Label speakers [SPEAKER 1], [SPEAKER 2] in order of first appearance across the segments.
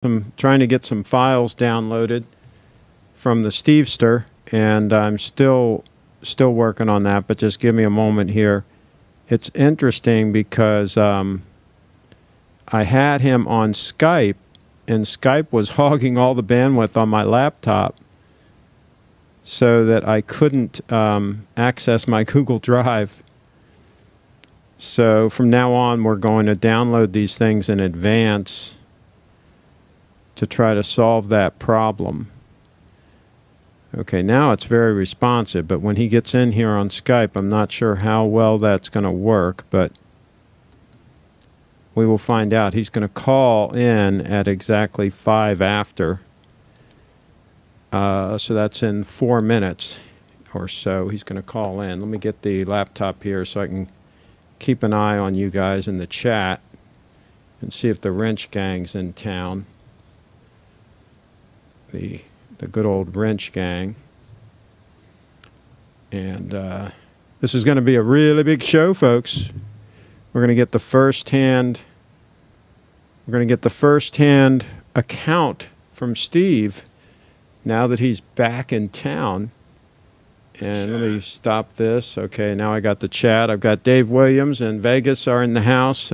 [SPEAKER 1] I'm trying to get some files downloaded from the Stevester, and I'm still working on that, but just give me a moment here. It's interesting because I had him on Skype, and Skype was hogging all the bandwidth on my laptop so that I couldn't access my Google Drive. So from now on, we're going to download these things in advance to try to solve that problem. Okay, now it's very responsive, but when he gets in here on Skype, I'm not sure how well that's going to work, but we will find out. He's going to call in at exactly 5 after. So that's in 4 minutes or so. He's going to call in. Let me get the laptop here so I can keep an eye on you guys in the chat and see if the wrench gang's in town. The good old wrench gang. And this is going to be a really big show, folks. We're going to get the first-hand account from Steve now that he's back in town. And let me stop this. Okay, now I got the chat. I've got Dave Williams and Vegas are in the house,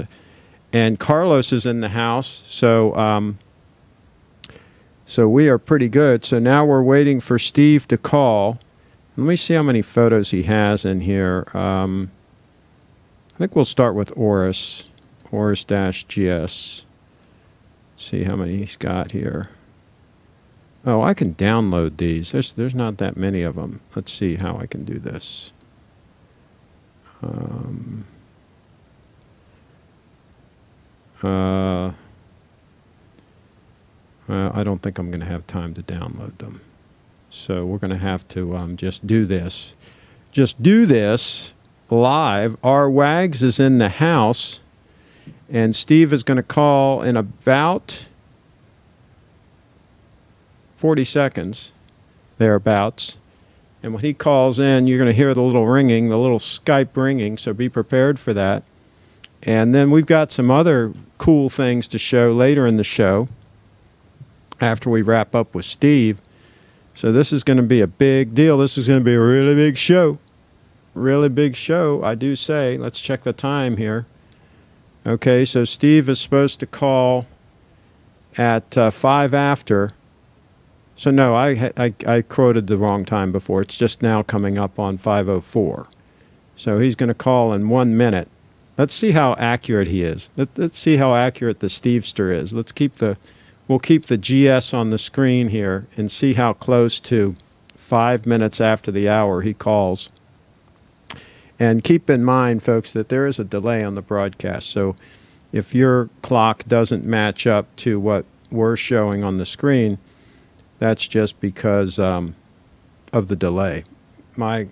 [SPEAKER 1] and Carlos is in the house. So we are pretty good. So now we're waiting for Steve to call. Let me see how many photos he has in here. I think we'll start with Oris, Oris-GS. See how many he's got here. Oh, I can download these. There's not that many of them. Let's see how I can do this. I don't think I'm going to have time to download them. So we're going to have to just do this. Just do this live. Our Wags is in the house, and Steve is going to call in about 40 seconds, thereabouts. And when he calls in, you're going to hear the little ringing, the little Skype ringing, so be prepared for that. And then we've got some other cool things to show later in the show after we wrap up with Steve. So this is going to be a big deal. This is going to be a really big show. Really big show, I do say. Let's check the time here. Okay, so Steve is supposed to call at 5 after. So no, I quoted the wrong time before. It's just now coming up on 5:04. So he's going to call in 1 minute. Let's see how accurate he is. Let's see how accurate the Stevester is. We'll keep the GS on the screen here and see how close to 5 minutes after the hour he calls. And keep in mind, folks, that there is a delay on the broadcast. So if your clock doesn't match up to what we're showing on the screen, that's just because of the delay. My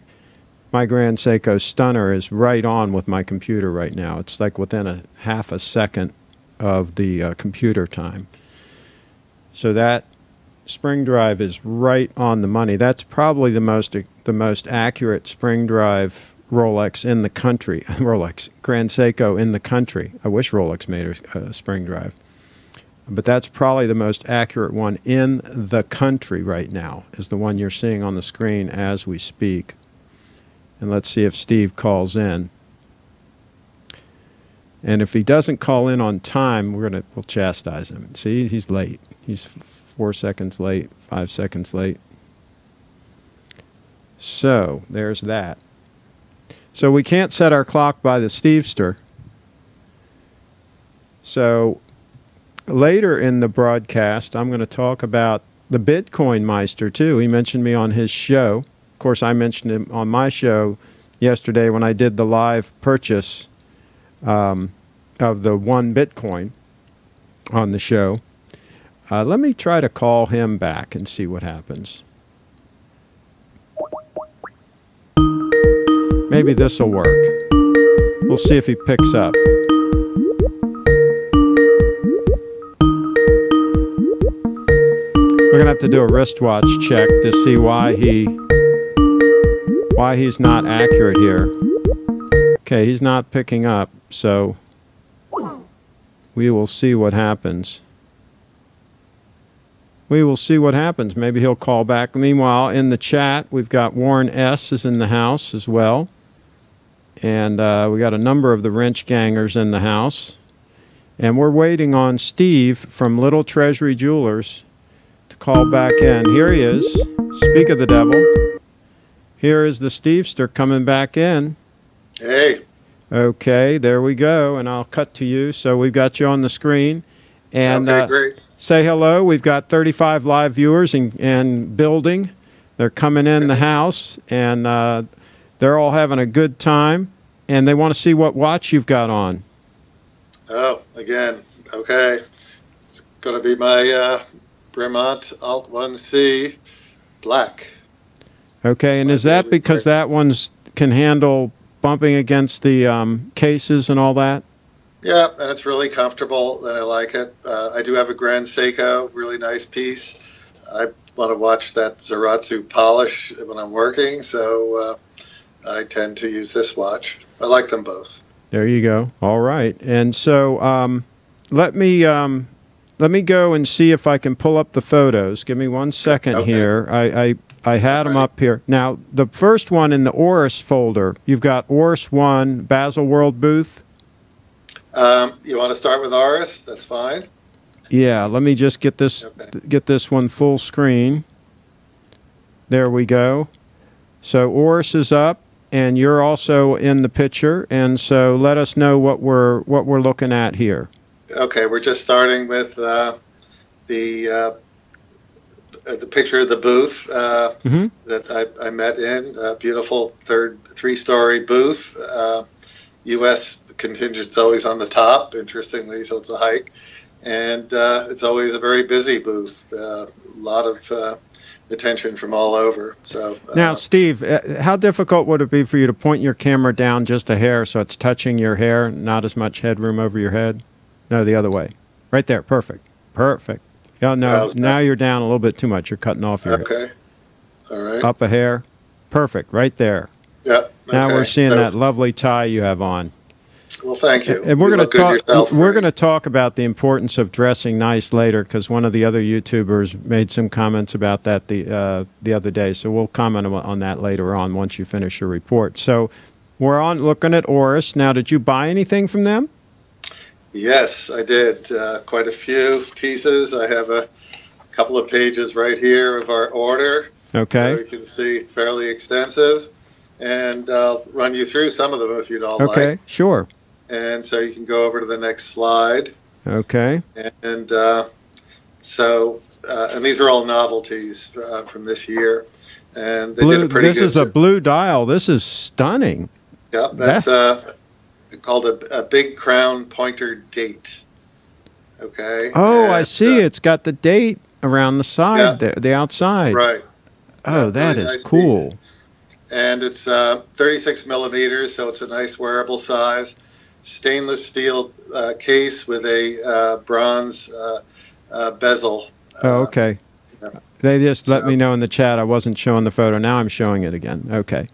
[SPEAKER 1] Grand Seiko Stunner is right on with my computer right now. It's like within a half a second of the computer time. So that spring drive is right on the money. That's probably the most accurate spring drive Rolex in the country. Rolex Grand Seiko in the country. I wish Rolex made a spring drive. But that's probably the most accurate one in the country right now, is the one you're seeing on the screen as we speak. And let's see if Steve calls in. And if he doesn't call in on time, we'll chastise him. See, he's late. He's 4 seconds late, 5 seconds late. So there's that. So we can't set our clock by the Stevester. So later in the broadcast, I'm going to talk about the Bitcoin Meister, too. He mentioned me on his show. Of course, I mentioned him on my show yesterday when I did the live purchase of the 1 Bitcoin on the show. Let me try to call him back and see what happens. Maybe this will work. We'll see if he picks up. We're going to have to do a wristwatch check to see why he's not accurate here. Okay, he's not picking up, so we will see what happens. we will see what happens. Maybe he'll call back. Meanwhile, in the chat, we've got Warren S. is in the house as well. And we got a number of the wrench gangers in the house. And we're waiting on Steve from Little Treasury Jewelers to call back in. Here he is. Speak of the devil. Here is the Stevester coming back in.
[SPEAKER 2] Hey.
[SPEAKER 1] Okay, there we go. And I'll cut to you. So we've got you on the screen. And
[SPEAKER 2] okay, great.
[SPEAKER 1] Say hello. We've got 35 live viewers and building. They're coming in the house, and they're all having a good time. And they want to see what watch you've got on.
[SPEAKER 2] Oh, again, okay. It's going to be my Bremont Alt 1C Black.
[SPEAKER 1] Okay, and is that because that one's can handle bumping against the cases and all that?
[SPEAKER 2] Yeah, and it's really comfortable, and I like it. I do have a Grand Seiko, really nice piece. I want to watch that Zaratsu polish when I'm working, so I tend to use this watch. I like them both.
[SPEAKER 1] There you go. All right. And so let me go and see if I can pull up the photos. Give me 1 second here. I had them up here. Now, the first one in the Oris folder, you've got Oris 1 Baselworld booth.
[SPEAKER 2] You want to start with Oris? That's fine.
[SPEAKER 1] Yeah, let me just get this one full screen. There we go. So Oris is up. And you're also in the picture, and so let us know what we're looking at here.
[SPEAKER 2] Okay, we're just starting with the picture of the booth that I met in. A beautiful three-story booth. U.S. contingent's always on the top, interestingly, so it's a hike, and it's always a very busy booth. A lot of attention from all over. So
[SPEAKER 1] now, Steve, how difficult would it be for you to point your camera down just a hair so it's touching your hair, not as much headroom over your head? No, the other way. Right there. Perfect. Perfect. Yeah, no, now you're down a little bit too much. You're cutting off your
[SPEAKER 2] Okay. All right.
[SPEAKER 1] Up a hair. Perfect. Right there.
[SPEAKER 2] Yeah.
[SPEAKER 1] Now we're seeing that lovely tie you have on.
[SPEAKER 2] Well, thank you.
[SPEAKER 1] And we're going to talk. We're going to talk about the importance of dressing nice later, because one of the other YouTubers made some comments about that the other day. So we'll comment on that later on once you finish your report. So we're on looking at Oris now. Did you buy anything from them?
[SPEAKER 2] Yes, I did. Quite a few pieces. I have a couple of pages right here of our order.
[SPEAKER 1] Okay.
[SPEAKER 2] So you can see fairly extensive, and I'll run you through some of them if you'd all like.
[SPEAKER 1] Okay, sure.
[SPEAKER 2] And so you can go over to the next slide.
[SPEAKER 1] Okay.
[SPEAKER 2] And and these are all novelties from this year. And they did a pretty good
[SPEAKER 1] This is a blue dial. This is stunning.
[SPEAKER 2] Yeah, that's called a Big Crown Pointer date. Okay.
[SPEAKER 1] Oh, I see. It's got the date around the side there, the outside.
[SPEAKER 2] Right.
[SPEAKER 1] Oh, that is cool.
[SPEAKER 2] Piece. And it's 36 millimeters, so it's a nice wearable size. Stainless steel case with a bronze bezel.
[SPEAKER 1] Oh, okay. They just let me know in the chat I wasn't showing the photo. Now I'm showing it again. Okay.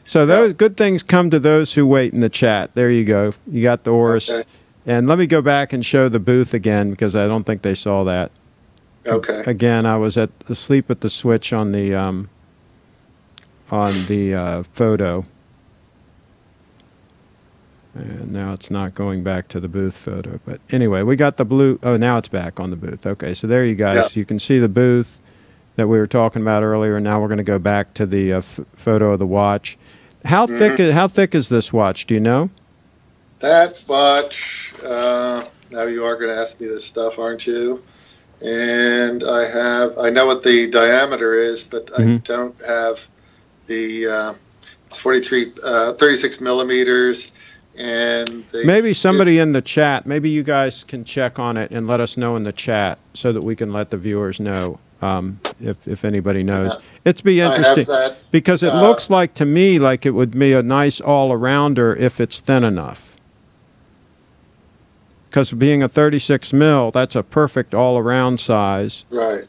[SPEAKER 1] So those good things come to those who wait in the chat. There you go. You got the Oris. Okay. And let me go back and show the booth again, because I don't think they saw that.
[SPEAKER 2] Okay.
[SPEAKER 1] Again, I was asleep at the switch on the photo. And now it's not going back to the booth photo. But anyway, we got the blue. Oh, now it's back on the booth. Okay, so there you guys. Yeah. You can see the booth that we were talking about earlier. And now we're going to go back to the photo of the watch. How thick is this watch? Do you know?
[SPEAKER 2] That watch. Now you are going to ask me this stuff, aren't you? And I know what the diameter is, but I don't have the. It's 36 millimeters. And
[SPEAKER 1] maybe somebody in the chat, maybe you guys can check on it and let us know in the chat so that we can let the viewers know if anybody knows. It'd be interesting because it looks like to me like it would be a nice all-arounder if it's thin enough. Because being a 36 mil, that's a perfect all-around size.
[SPEAKER 2] Right.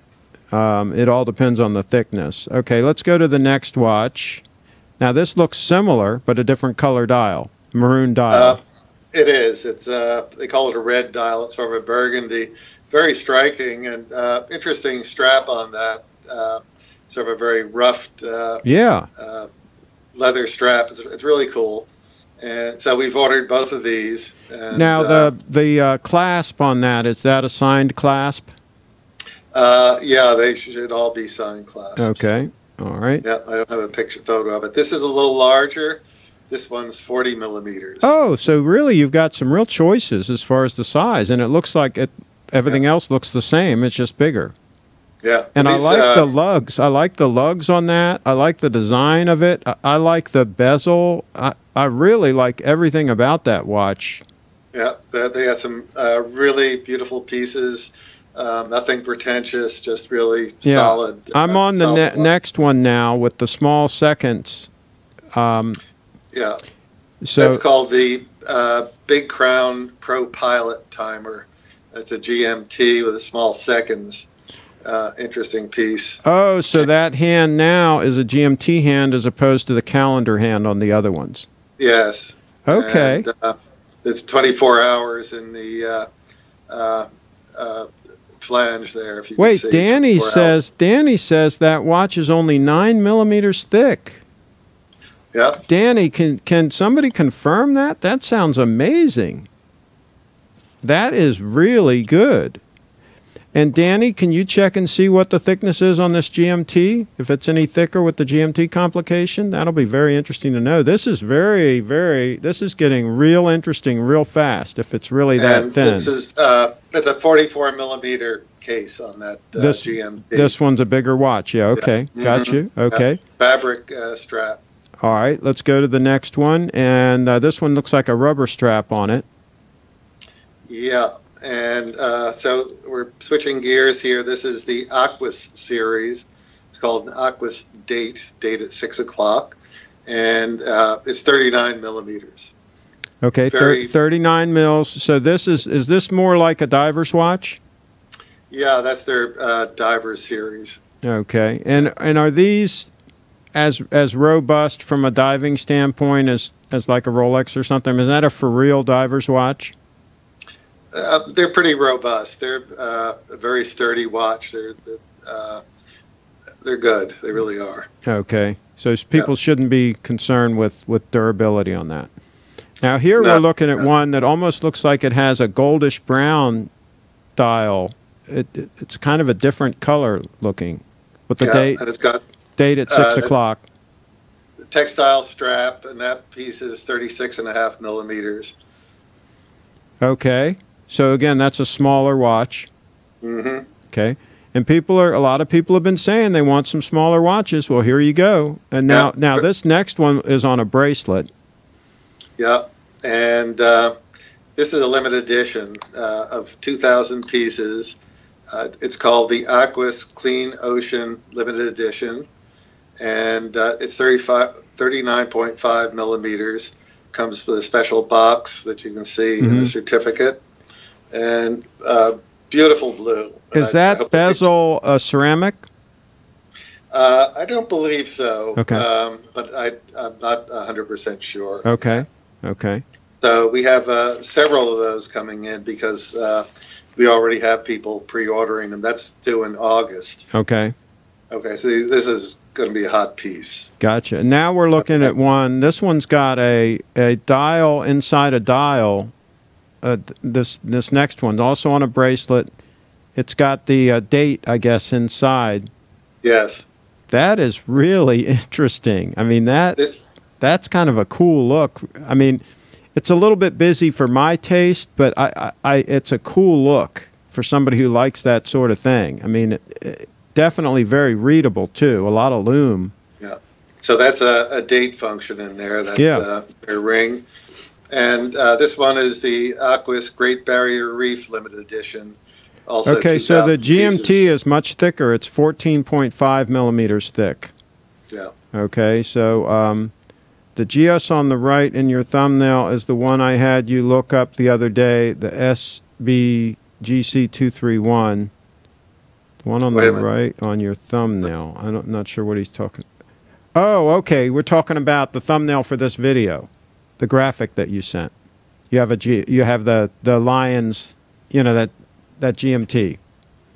[SPEAKER 1] It all depends on the thickness. Okay, let's go to the next watch. Now this looks similar, but a different color dial. Maroon dial.
[SPEAKER 2] It is. It's they call it a red dial. It's sort of a burgundy. very striking and interesting strap on that. Sort of a very roughed leather strap. It's really cool. And so we've ordered both of these. And,
[SPEAKER 1] now, the clasp on that, is that a signed clasp?
[SPEAKER 2] Yeah, they should all be signed clasps.
[SPEAKER 1] Okay. All right.
[SPEAKER 2] Yeah, I don't have a photo of it. This is a little larger. This one's 40 millimeters.
[SPEAKER 1] Oh, so really you've got some real choices as far as the size, and it looks like everything else looks the same. It's just bigger.
[SPEAKER 2] Yeah.
[SPEAKER 1] And I like the lugs. I like the lugs on that. I like the design of it. I like the bezel. I really like everything about that watch.
[SPEAKER 2] Yeah, they got some really beautiful pieces. Nothing pretentious, just really solid.
[SPEAKER 1] I'm on the next one now with the small seconds.
[SPEAKER 2] Yeah.
[SPEAKER 1] So
[SPEAKER 2] that's called the Big Crown Propilot timer. That's a GMT with a small seconds. Interesting piece.
[SPEAKER 1] Oh, so that hand now is a GMT hand as opposed to the calendar hand on the other ones.
[SPEAKER 2] Yes.
[SPEAKER 1] Okay.
[SPEAKER 2] And, it's 24 hours in the flange there. If you
[SPEAKER 1] wait,
[SPEAKER 2] can see
[SPEAKER 1] Danny says that watch is only 9 millimeters thick.
[SPEAKER 2] Yeah.
[SPEAKER 1] Danny, can somebody confirm that? That sounds amazing. That is really good. And Danny, can you check and see what the thickness is on this GMT? If it's any thicker with the GMT complication, that'll be very interesting to know. This is this is getting real interesting real fast if it's really that thin.
[SPEAKER 2] This is it's a 44 millimeter case on that GMT.
[SPEAKER 1] This one's a bigger watch. Yeah, okay.
[SPEAKER 2] Yeah.
[SPEAKER 1] Got you. Okay.
[SPEAKER 2] Fabric strap.
[SPEAKER 1] All right, let's go to the next one. And this one looks like a rubber strap on it.
[SPEAKER 2] Yeah, and so we're switching gears here. This is the Aquis series. It's called an Aquis date at 6 o'clock, and it's 39 millimeters.
[SPEAKER 1] Okay, 39 mils. So this is this more like a diver's watch?
[SPEAKER 2] Yeah, that's their Divers series.
[SPEAKER 1] Okay, and are these as robust from a diving standpoint as like a Rolex or something? Is that a for real diver's watch?
[SPEAKER 2] They're pretty robust. They're a very sturdy watch. They're good. They really are.
[SPEAKER 1] Okay, so people shouldn't be concerned with durability on that. Now here we're looking at one that almost looks like it has a goldish brown dial. It's kind of a different color looking. With the date,
[SPEAKER 2] and it's got
[SPEAKER 1] date at 6 o'clock.
[SPEAKER 2] Textile strap, and that piece is 36.5 millimeters.
[SPEAKER 1] Okay, so again, that's a smaller watch.
[SPEAKER 2] Mm-hmm.
[SPEAKER 1] Okay, and a lot of people have been saying they want some smaller watches. Well, here you go. And now this next one is on a bracelet.
[SPEAKER 2] Yeah, and this is a limited edition of 2,000 pieces. It's called the Aquis Clean Ocean Limited Edition, and it's 39.5 millimeters. Comes with a special box that you can see in the certificate, and beautiful blue.
[SPEAKER 1] Is that bezel a ceramic?
[SPEAKER 2] I don't believe so.
[SPEAKER 1] Okay.
[SPEAKER 2] But I'm not 100% sure.
[SPEAKER 1] Okay. Okay.
[SPEAKER 2] So we have several of those coming in because we already have people pre-ordering them. That's due in August.
[SPEAKER 1] Okay.
[SPEAKER 2] Okay, so this is going to be a hot piece.
[SPEAKER 1] Gotcha. Now we're looking at one. This one's got a dial inside a dial. This next one, also on a bracelet. It's got the date, I guess, inside.
[SPEAKER 2] Yes.
[SPEAKER 1] That is really interesting. I mean, that's kind of a cool look. I mean, it's a little bit busy for my taste, but it's a cool look for somebody who likes that sort of thing. I mean, definitely very readable, too. A lot of lume.
[SPEAKER 2] Yeah. So that's a date function in there, that ring. And this one is the Aquis Great Barrier Reef Limited Edition. Also
[SPEAKER 1] okay, so the GMT is much thicker. It's 14.5 millimeters thick.
[SPEAKER 2] Yeah.
[SPEAKER 1] Okay, so the GS on the right in your thumbnail is the one I had you look up the other day, the SBGC231. The one on the right on your thumbnail. I'm not sure what he's talking. Oh, okay. We're talking about the thumbnail for this video, the graphic that you sent. You have you have the lions, you know, that GMT.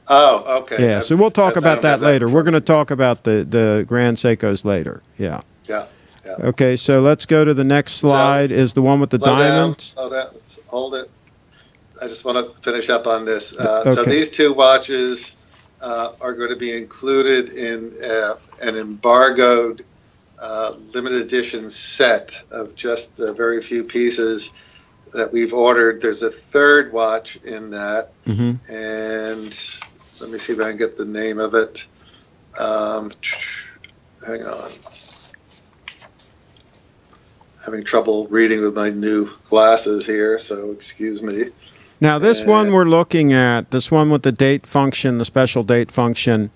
[SPEAKER 2] Oh, okay.
[SPEAKER 1] Yeah, so we'll talk about that later. We're going to talk about the Grand Seikos later. Yeah.
[SPEAKER 2] Yeah. Yeah.
[SPEAKER 1] Okay, so let's go to the next slide. Is the one with the diamonds?
[SPEAKER 2] Hold it. I just want to finish up on this.
[SPEAKER 1] Okay.
[SPEAKER 2] So these two watches are going to be included in an embargoed limited edition set of just the very few pieces that we've ordered. There's a third watch in that, and let me see if I can get the name of it. Hang on. Having trouble reading with my new glasses here, so excuse me.
[SPEAKER 1] Now, this one we're looking at, this one with the date function, the special date function,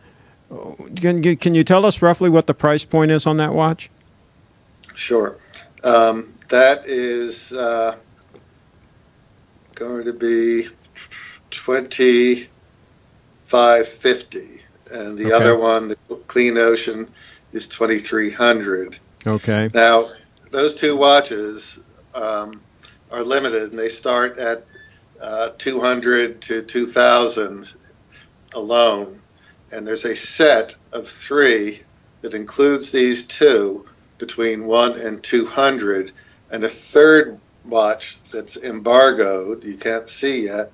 [SPEAKER 1] can you tell us roughly what the price point is on that watch?
[SPEAKER 2] Sure. That is going to be $2,550, and the other one, the Clean Ocean, is $2,300.
[SPEAKER 1] Okay.
[SPEAKER 2] Now, those two watches are limited, and they start at $200 to $2,000 alone, and there's a set of three that includes these two between $100 and $200, and a third watch that's embargoed, you can't see yet.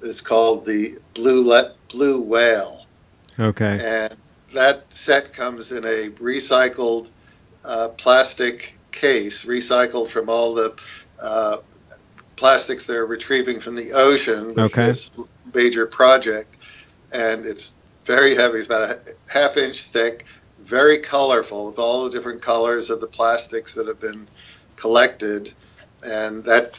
[SPEAKER 2] It's called the Blue Whale. Okay. And that set comes in a recycled plastic case, recycled from all the plastics they're retrieving from the ocean with this major project. And it's very heavy. It's about a half-inch thick, very colorful, with all the different colors of the plastics that have been collected. And that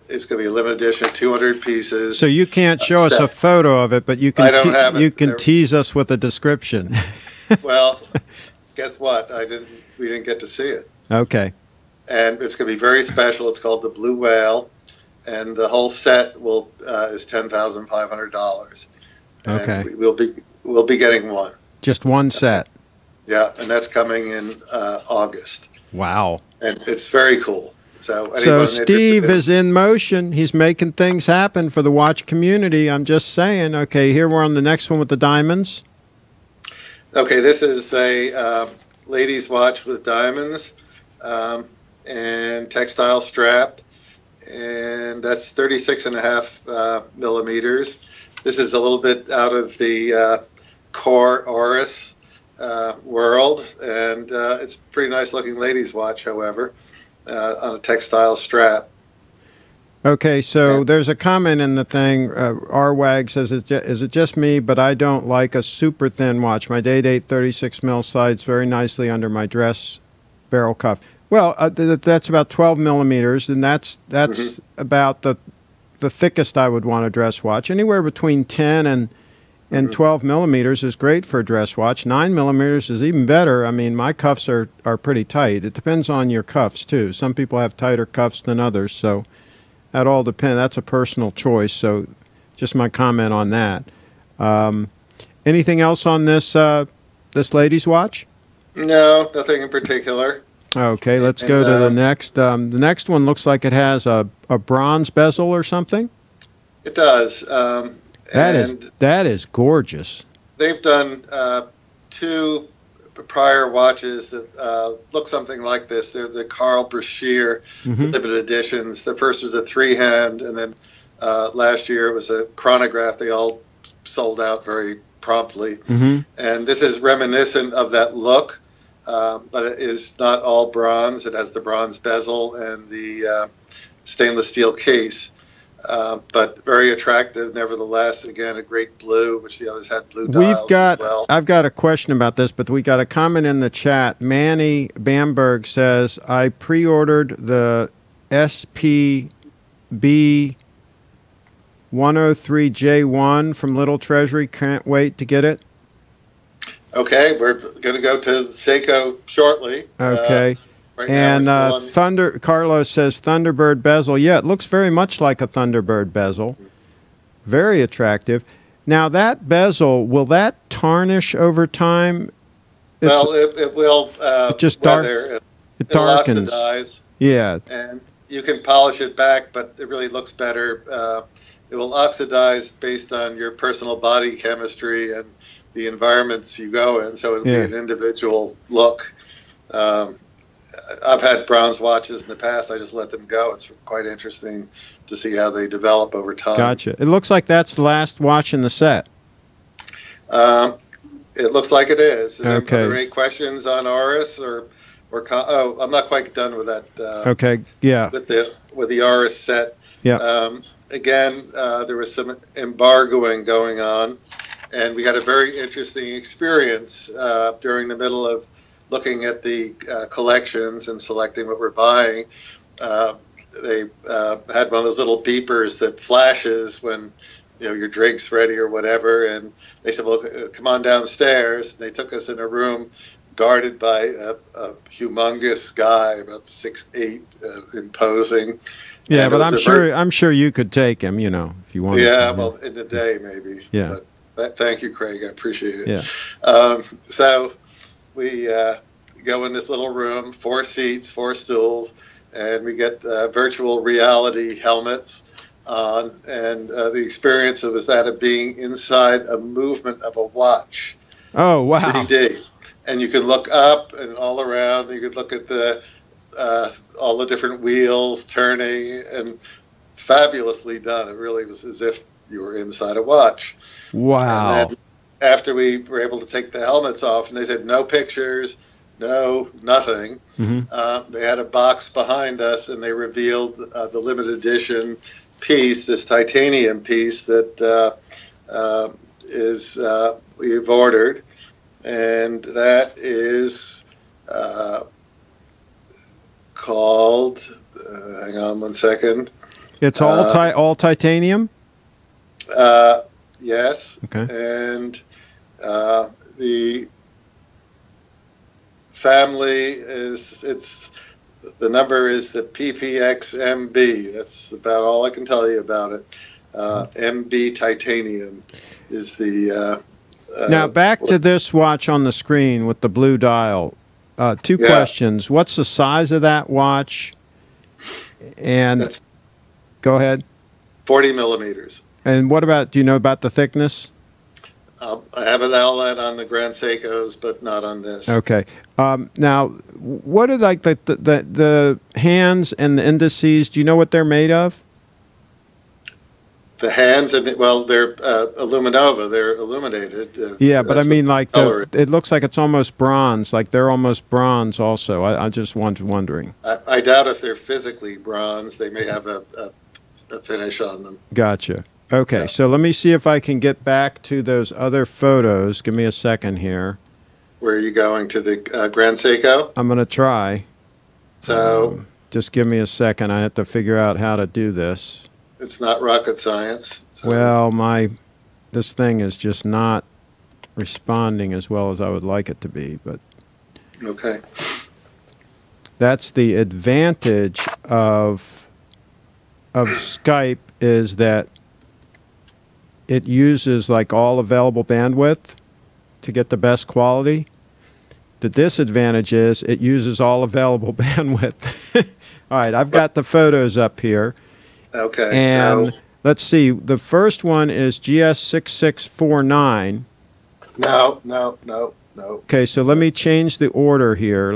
[SPEAKER 2] is going to be a limited edition, 200 pieces.
[SPEAKER 1] So you can't show us a photo of it, but you can
[SPEAKER 2] I don't have it.
[SPEAKER 1] You can tease us with a description.
[SPEAKER 2] Well, guess what? We didn't get to see it.
[SPEAKER 1] Okay.
[SPEAKER 2] And it's going to be very special. It's called the Blue Whale, and the whole set is $10,500.
[SPEAKER 1] Okay.
[SPEAKER 2] We'll be getting one.
[SPEAKER 1] Just one set.
[SPEAKER 2] Yeah, and that's coming in August.
[SPEAKER 1] Wow.
[SPEAKER 2] And it's very cool. So
[SPEAKER 1] Steve is in motion. He's making things happen for the watch community. I'm just saying. Okay, here we're on the next one with the diamonds.
[SPEAKER 2] Okay, this is a ladies' watch with diamonds and textile strap, and that's 36.5 millimeters. This is a little bit out of the core Oris world, and it's a pretty nice looking ladies' watch, however. On a textile strap.
[SPEAKER 1] Okay, so there's a comment in the thing. RWAG says, is it just me, but I don't like a super thin watch. My day-date 36 mil slides very nicely under my dress barrel cuff. Well, that's about 12 millimeters, and that's about the thickest I would want a dress watch. Anywhere between 10 and 12 millimeters is great for a dress watch. 9 millimeters is even better. I mean, my cuffs are pretty tight. It depends on your cuffs, too. Some people have tighter cuffs than others, so that all depends. That's a personal choice, so just my comment on that. Anything else on this this lady's watch?
[SPEAKER 2] No, nothing in particular.
[SPEAKER 1] Okay, let's go to the next. The next one looks like it has a bronze bezel or something.
[SPEAKER 2] It does.
[SPEAKER 1] That is gorgeous.
[SPEAKER 2] They've done two prior watches that look something like this. They're the Carl Brashear limited editions. The first was a 3-hand, and then last year it was a chronograph. They all sold out very promptly. And this is reminiscent of that look, but it is not all bronze. It has the bronze bezel and the stainless steel case. But very attractive, nevertheless. Again, a great blue, which the others had blue dials as well. I've
[SPEAKER 1] got a question about this, but we got a comment in the chat. Manny Bamberg says, I pre-ordered the SPB003J1 from Little Treasury. Can't wait to get it.
[SPEAKER 2] Okay, we're going to go to Seiko shortly.
[SPEAKER 1] Okay.
[SPEAKER 2] Right
[SPEAKER 1] and Carlos says Thunderbird bezel. Yeah, it looks very much like a Thunderbird bezel. Very attractive. Now that bezel, will that tarnish over time?
[SPEAKER 2] Well, it will.
[SPEAKER 1] It just
[SPEAKER 2] it
[SPEAKER 1] darkens.
[SPEAKER 2] Oxidize.
[SPEAKER 1] Yeah.
[SPEAKER 2] And you can polish it back, but it really looks better it will oxidize based on your personal body chemistry and the environments you go in. So it'll be an individual look. I've had bronze watches in the past. I just let them go. It's quite interesting to see how they develop over time.
[SPEAKER 1] Gotcha. It looks like that's the last watch in the set.
[SPEAKER 2] It looks like it is. Are there any questions on Oris oh, I'm not quite done with that.
[SPEAKER 1] Okay. Yeah.
[SPEAKER 2] With the Oris set.
[SPEAKER 1] Yeah.
[SPEAKER 2] Again, there was some embargoing going on, and we had a very interesting experience during the middle of looking at the collections and selecting what we're buying. They had one of those little beepers that flashes when your drink's ready or whatever, and they said, well, come on downstairs. And they took us in a room guarded by a humongous guy, about 6'8", imposing.
[SPEAKER 1] Yeah, but I'm sure you could take him, if you wanted.
[SPEAKER 2] Yeah, well, in the day maybe.
[SPEAKER 1] Yeah.
[SPEAKER 2] But thank you, Craig. I appreciate it.
[SPEAKER 1] Yeah.
[SPEAKER 2] So we go in this little room, 4 seats, 4 stools, and we get virtual reality helmets on, and the experience was that of being inside a movement of a watch.
[SPEAKER 1] Oh, wow.
[SPEAKER 2] 3D. And you can look up and all around. You could look at all the different wheels turning, and fabulously done. It really was as if you were inside a watch.
[SPEAKER 1] Wow.
[SPEAKER 2] And then after we were able to take the helmets off, and they said no pictures, no nothing, they had a box behind us, and they revealed the limited edition piece, this titanium piece that we've ordered, and that is called, hang on one second.
[SPEAKER 1] It's all titanium?
[SPEAKER 2] Yes.
[SPEAKER 1] Okay.
[SPEAKER 2] And the family the number is the PPXMB. That's about all I can tell you about it. MB titanium is the...
[SPEAKER 1] now, back to this watch on the screen with the blue dial. 2 questions. What's the size of that watch? And go ahead.
[SPEAKER 2] 40 millimeters.
[SPEAKER 1] And what about, do you know about the thickness?
[SPEAKER 2] I have an outlet on the Grand Seikos, but not on this.
[SPEAKER 1] Okay. Now, what are like the hands and the indices? Do you know what they're made of?
[SPEAKER 2] The hands, they're Illuminova. They're illuminated.
[SPEAKER 1] Yeah, but I mean, like, it looks like it's almost bronze. Like they're almost bronze also. I just wondering.
[SPEAKER 2] I doubt if they're physically bronze. They may have a finish on them.
[SPEAKER 1] Gotcha. Okay, so let me see if I can get back to those other photos. Give me a second here.
[SPEAKER 2] Where are you going? To the Grand Seiko?
[SPEAKER 1] I'm going to try.
[SPEAKER 2] So...
[SPEAKER 1] just give me a second. I have to figure out how to do this.
[SPEAKER 2] It's not rocket science. So.
[SPEAKER 1] Well, this thing is just not responding as well as I would like it to be. But
[SPEAKER 2] okay.
[SPEAKER 1] That's the advantage of Skype, is that it uses like all available bandwidth to get the best quality. The disadvantage is it uses all available bandwidth. All right, I've got the photos up here.
[SPEAKER 2] Okay.
[SPEAKER 1] And let's see. The first one is GS6649.
[SPEAKER 2] No.
[SPEAKER 1] Okay, so let me change the order here.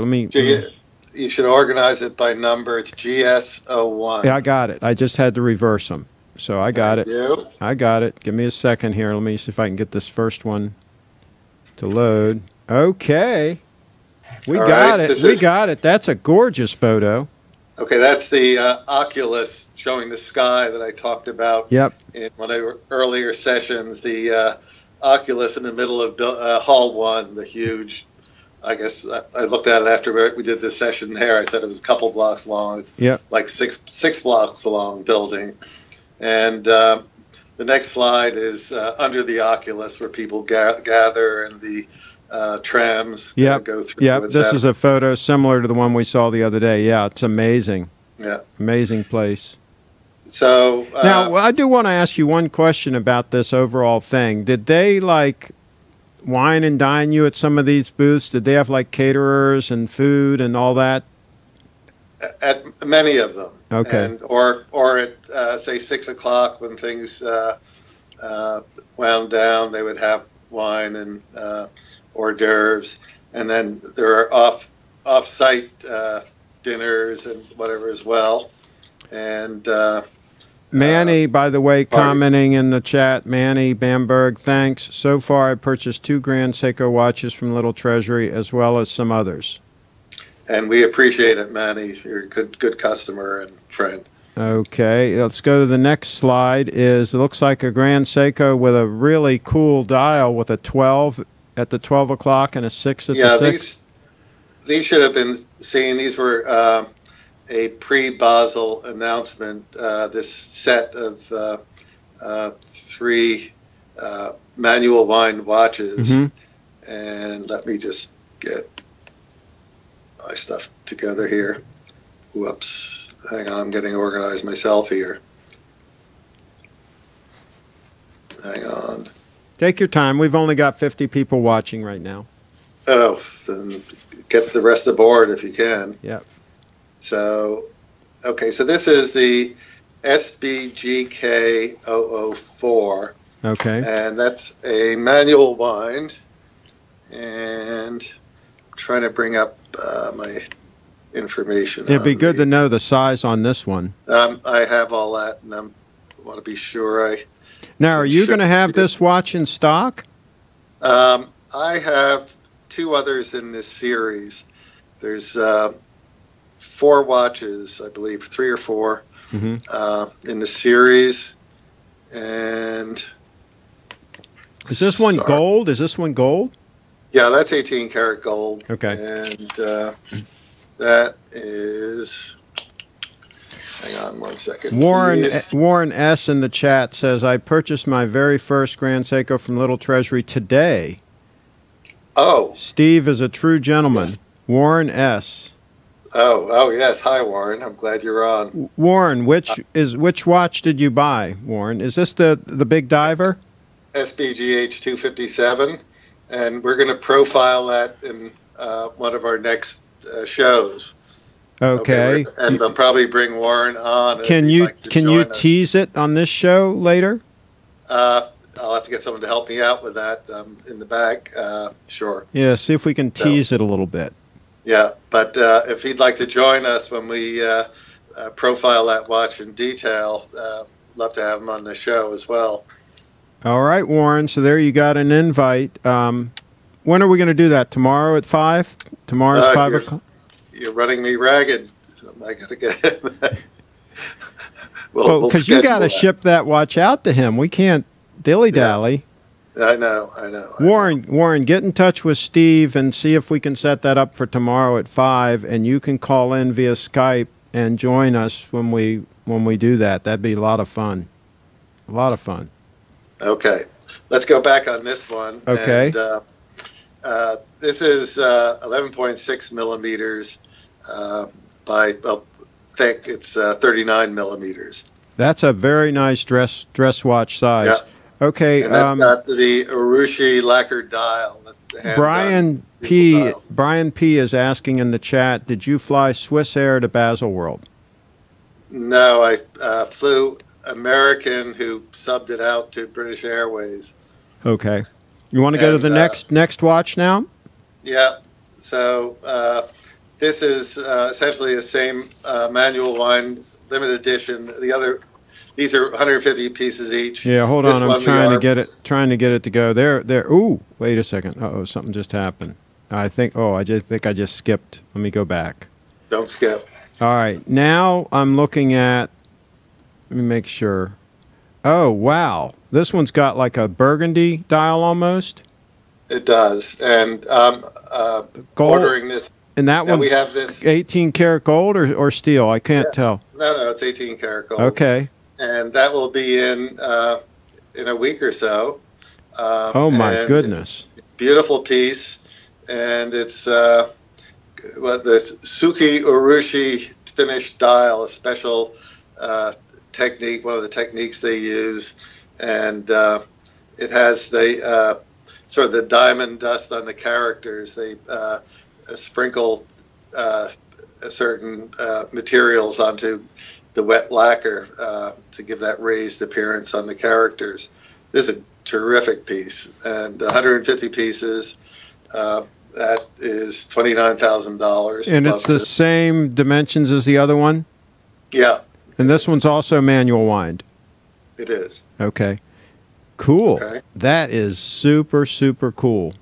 [SPEAKER 2] You should organize it by number. It's GS01.
[SPEAKER 1] Yeah, I got it. I just had to reverse them. So I got it. I got it. Give me a second here. Let me see if I can get this first one to load. Okay. We got it. We got it. That's a gorgeous photo.
[SPEAKER 2] Okay, that's the Oculus showing the sky that I talked about in one of our earlier sessions. The Oculus in the middle of Hall One, the huge, I guess I looked at it after we did this session there. I said it was a couple blocks long. It's like six blocks long building. And the next slide is under the Oculus, where people gather, and the trams go through.
[SPEAKER 1] Yeah, this is a photo similar to the one we saw the other day. Yeah, it's amazing.
[SPEAKER 2] Yeah.
[SPEAKER 1] Amazing place.
[SPEAKER 2] So
[SPEAKER 1] now, I do want to ask you one question about this overall thing. Did they, like, wine and dine you at some of these booths? Did they have, like, caterers and food and all that?
[SPEAKER 2] At many of them.
[SPEAKER 1] Okay.
[SPEAKER 2] And, or at, say, 6 o'clock when things wound down, they would have wine and hors d'oeuvres. And then there are off-site dinners and whatever as well. And
[SPEAKER 1] Manny, by the way, commenting in the chat, Manny Bamberg, thanks. So far, I purchased 2 Grand Seiko watches from Little Treasury, as well as some others.
[SPEAKER 2] And we appreciate it, Manny. You're a good customer and friend.
[SPEAKER 1] Okay, let's go to the next slide. It looks like a Grand Seiko with a really cool dial with a 12 at the 12 o'clock and a 6 at the 6.
[SPEAKER 2] These should have been seen. These were a pre-Basel announcement. This set of 3 manual wind watches. Mm-hmm. And let me just get my stuff together here. Whoops. Hang on, I'm getting organized myself here. Hang on.
[SPEAKER 1] Take your time. We've only got 50 people watching right now.
[SPEAKER 2] Oh, then get the rest of the board if you can.
[SPEAKER 1] Yep.
[SPEAKER 2] So, okay, so this is the SBGK004.
[SPEAKER 1] Okay.
[SPEAKER 2] And that's a manual wind. And I'm trying to bring up my information.
[SPEAKER 1] It'd be good to know the size on this one.
[SPEAKER 2] I have all that, and I want to be sure I...
[SPEAKER 1] Now, are you going to have this watch in stock?
[SPEAKER 2] I have 2 others in this series. There's 4 watches, I believe, 3 or 4 mm-hmm. In the series. And
[SPEAKER 1] is this one gold? Is this one gold?
[SPEAKER 2] Yeah, that's 18 karat gold.
[SPEAKER 1] Okay.
[SPEAKER 2] And that is... Hang on 1 second.
[SPEAKER 1] Warren S. in the chat says, I purchased my very first Grand Seiko from Little Treasury today.
[SPEAKER 2] Oh.
[SPEAKER 1] Steve is a true gentleman. Yes. Warren S.
[SPEAKER 2] Oh, yes. Hi, Warren. I'm glad you're on.
[SPEAKER 1] Warren, which watch did you buy, Warren? Is this the big diver?
[SPEAKER 2] SBGH257, and we're going to profile that in one of our next shows.
[SPEAKER 1] Okay.
[SPEAKER 2] And they'll probably bring Warren on.
[SPEAKER 1] Can you tease it on this show later?
[SPEAKER 2] I'll have to get someone to help me out with that in the back. Sure.
[SPEAKER 1] Yeah, see if we can tease it a little bit.
[SPEAKER 2] Yeah, but if he'd like to join us when we profile that watch in detail, love to have him on the show as well.
[SPEAKER 1] All right, Warren. So there you got an invite. When are we going to do that? Tomorrow at 5? Tomorrow's 5 o'clock?
[SPEAKER 2] You're running me ragged. I got to get him.
[SPEAKER 1] Well, because you got to ship that watch out to him. We can't dilly-dally.
[SPEAKER 2] Yeah. I know.
[SPEAKER 1] Warren, get in touch with Steve and see if we can set that up for tomorrow at 5, and you can call in via Skype and join us when we do that. That'd be a lot of fun. A lot of fun.
[SPEAKER 2] Okay. Let's go back on this one.
[SPEAKER 1] Okay.
[SPEAKER 2] And, this is 11.6 millimeters by, thick. It's 39 millimeters. That's
[SPEAKER 1] a very nice dress watch size.
[SPEAKER 2] Yeah.
[SPEAKER 1] Okay.
[SPEAKER 2] And that's got the Urushi lacquered dial.
[SPEAKER 1] Brian P. is asking in the chat, did you fly Swiss Air to Baselworld?
[SPEAKER 2] No, I flew American, who subbed it out to British Airways.
[SPEAKER 1] Okay. You want to go to the next watch now?
[SPEAKER 2] Yeah. So this is essentially the same manual wind limited edition. These are 150 pieces each.
[SPEAKER 1] Yeah, hold on. I'm trying to get it to go. There. Ooh, wait a second. Uh-oh, something just happened. I think I just skipped. Let me go back.
[SPEAKER 2] Don't skip.
[SPEAKER 1] All right. Now I'm looking at, let me make sure. Oh, wow. This one's got like a burgundy dial almost.
[SPEAKER 2] It does. And ordering this.
[SPEAKER 1] And that one, we have this 18 karat gold or steel? I can't tell.
[SPEAKER 2] No, it's 18 karat gold.
[SPEAKER 1] Okay.
[SPEAKER 2] And that will be in a week or so.
[SPEAKER 1] Oh my goodness!
[SPEAKER 2] Beautiful piece, and it's the Suki Urushi finished dial, a special technique, one of the techniques they use, and it has the sort of the diamond dust on the characters. They sprinkle certain materials onto the wet lacquer to give that raised appearance on the characters. This is a terrific piece, and 150 pieces. That is $29,000.
[SPEAKER 1] And it's the same dimensions as the other one?
[SPEAKER 2] Yeah.
[SPEAKER 1] And this one's also manual wind?
[SPEAKER 2] It is.
[SPEAKER 1] Okay. Cool.
[SPEAKER 2] Okay.
[SPEAKER 1] That is super, super cool.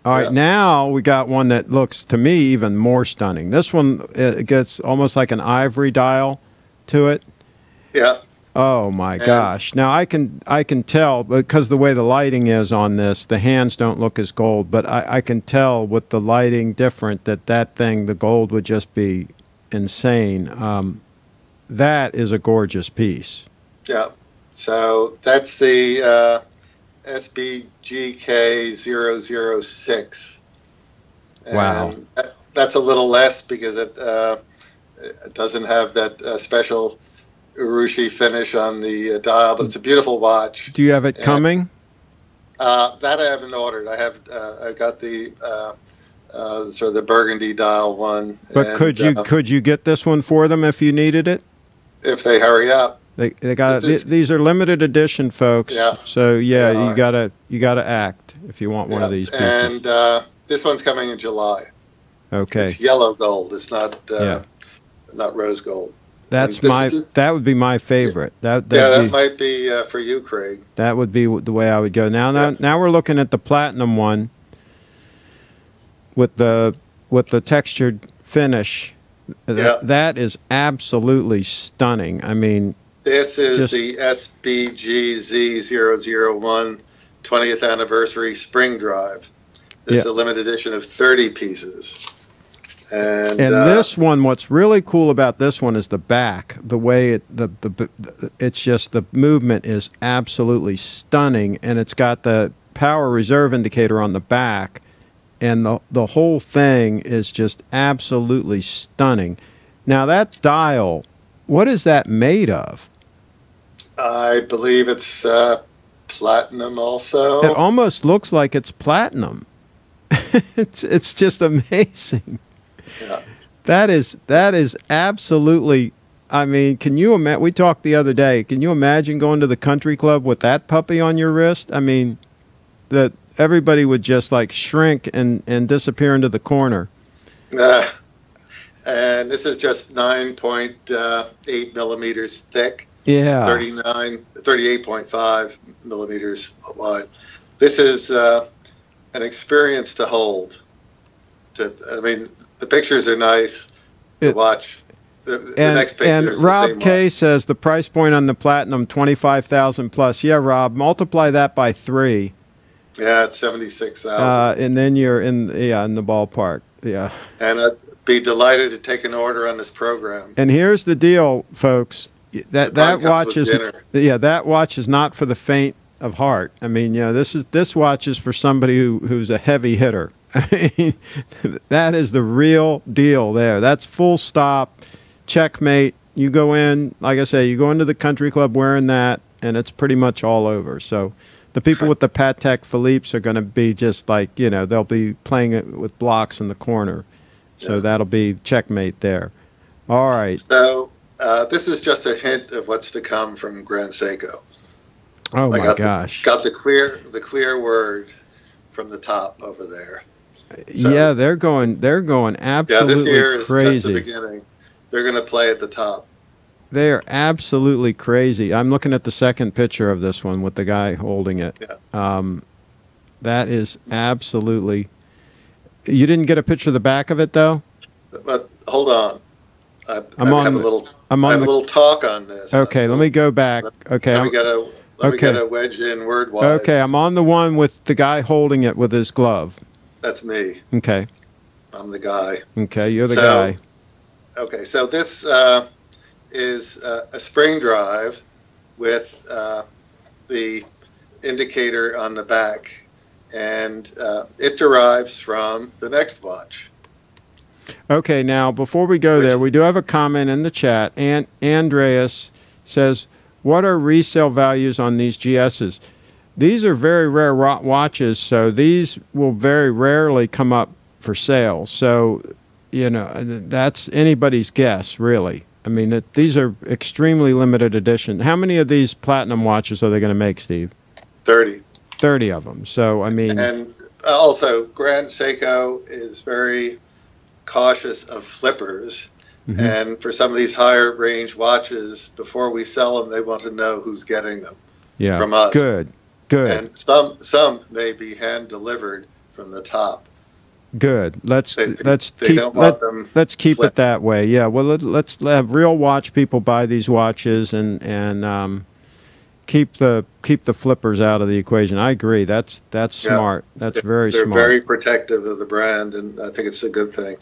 [SPEAKER 1] All right,
[SPEAKER 2] Yeah.
[SPEAKER 1] now we got one that looks, to me, even more stunning. This one, it gets almost like an ivory dial to it.
[SPEAKER 2] Yeah.
[SPEAKER 1] Oh my gosh! Now I can tell, because the way the lighting is on this, the hands don't look as gold, but I can tell with the lighting different that thing, the gold would just be insane. That is a gorgeous piece.
[SPEAKER 2] Yeah. So that's the SBGK006.
[SPEAKER 1] Wow.
[SPEAKER 2] That's a little less because it doesn't have that special urushi finich on the dial, but it's a beautiful watch.
[SPEAKER 1] Do you have it coming?
[SPEAKER 2] That I haven't ordered. I have. I got the sort of the burgundy dial one.
[SPEAKER 1] But
[SPEAKER 2] and,
[SPEAKER 1] could you get this one for them if you needed it?
[SPEAKER 2] If they hurry up.
[SPEAKER 1] They got these are limited edition, folks.
[SPEAKER 2] Yeah.
[SPEAKER 1] So yeah, you gotta act if you want one of these pieces.
[SPEAKER 2] And this one's coming in July.
[SPEAKER 1] Okay.
[SPEAKER 2] It's yellow gold. It's not not rose gold.
[SPEAKER 1] That would be my favorite. That
[SPEAKER 2] might be for you, Craig. That
[SPEAKER 1] would be the way I would go. Now we're looking at the platinum one with the textured finish. That is absolutely stunning. I mean,
[SPEAKER 2] this is the SBGZ001 20th anniversary spring drive. This is a limited edition of 30 pieces. And
[SPEAKER 1] this one, what's really cool about this one is the back. The way it's just the movement is absolutely stunning, and it's got the power reserve indicator on the back, and the whole thing is just absolutely stunning. Now that dial, what is that made of?
[SPEAKER 2] I believe it's platinum also.
[SPEAKER 1] It almost looks like it's platinum. It's just amazing.
[SPEAKER 2] Yeah.
[SPEAKER 1] That is absolutely. I mean, can you imagine? We talked the other day. Can you imagine going to the country club with that puppy on your wrist? I mean, that everybody would just like shrink and disappear into the corner.
[SPEAKER 2] And this is just 9.8 millimeters thick.
[SPEAKER 1] Yeah.
[SPEAKER 2] 38.5 millimeters wide. This is an experience to hold. I mean, the pictures are nice to watch. The next picture
[SPEAKER 1] and
[SPEAKER 2] is the
[SPEAKER 1] Rob
[SPEAKER 2] same
[SPEAKER 1] K
[SPEAKER 2] one.
[SPEAKER 1] says the price point on the platinum 25,000 plus. Yeah, Rob, multiply that by 3.
[SPEAKER 2] Yeah, it's 76,000.
[SPEAKER 1] And then you're in the ballpark. Yeah.
[SPEAKER 2] And I'd be delighted to take an order on this program.
[SPEAKER 1] And here's the deal, folks. That watch is that watch is not for the faint of heart. I mean, this watch is for somebody who's a heavy hitter. I mean, that is the real deal there. That's full stop, checkmate. You go in, like I say, you go into the country club wearing that, and it's pretty much all over. So the people with the Patek Philippe's are going to be just like, they'll be playing it with blocks in the corner. So that'll be checkmate there. All right.
[SPEAKER 2] So this is just a hint of what's to come from Grand Seiko.
[SPEAKER 1] Oh my gosh!
[SPEAKER 2] Got the clear word from the top over there. So,
[SPEAKER 1] yeah, they're going absolutely
[SPEAKER 2] this year is
[SPEAKER 1] crazy.
[SPEAKER 2] Just the beginning. They're going to play at the top.
[SPEAKER 1] They are absolutely crazy. I'm looking at the second picture of this one with the guy holding it.
[SPEAKER 2] Yeah.
[SPEAKER 1] That is absolutely. You didn't get a picture of the back of it though.
[SPEAKER 2] But hold on. I have a little talk on this.
[SPEAKER 1] Okay, let me go back. Okay,
[SPEAKER 2] let me get a wedge in word-wise.
[SPEAKER 1] Okay, I'm on the one with the guy holding it with his glove.
[SPEAKER 2] That's me.
[SPEAKER 1] Okay.
[SPEAKER 2] I'm the guy.
[SPEAKER 1] Okay, you're the guy.
[SPEAKER 2] Okay, so this is a spring drive with the indicator on the back, and it derives from the next watch.
[SPEAKER 1] Okay, now before we go there, we do have a comment in the chat. And Andreas says, what are resale values on these GSs? These are very rare watches, so these will very rarely come up for sale. So you know, that's anybody's guess, really. I mean, these are extremely limited edition. How many of these platinum watches are they going to make, Steve?
[SPEAKER 2] 30.
[SPEAKER 1] 30 of them. So, I mean...
[SPEAKER 2] And also, Grand Seiko is very cautious of flippers. Mm-hmm. And for some of these higher range watches, before we sell them, they want to know who's getting them from us.
[SPEAKER 1] Good.
[SPEAKER 2] And some may be hand delivered from the top.
[SPEAKER 1] Good. Let's keep
[SPEAKER 2] flip.
[SPEAKER 1] it that way. Yeah. Well, let's have real watch people buy these watches and keep the flippers out of the equation. I agree. That's smart. That's very smart.
[SPEAKER 2] They're very protective of the brand, and I think it's a good thing.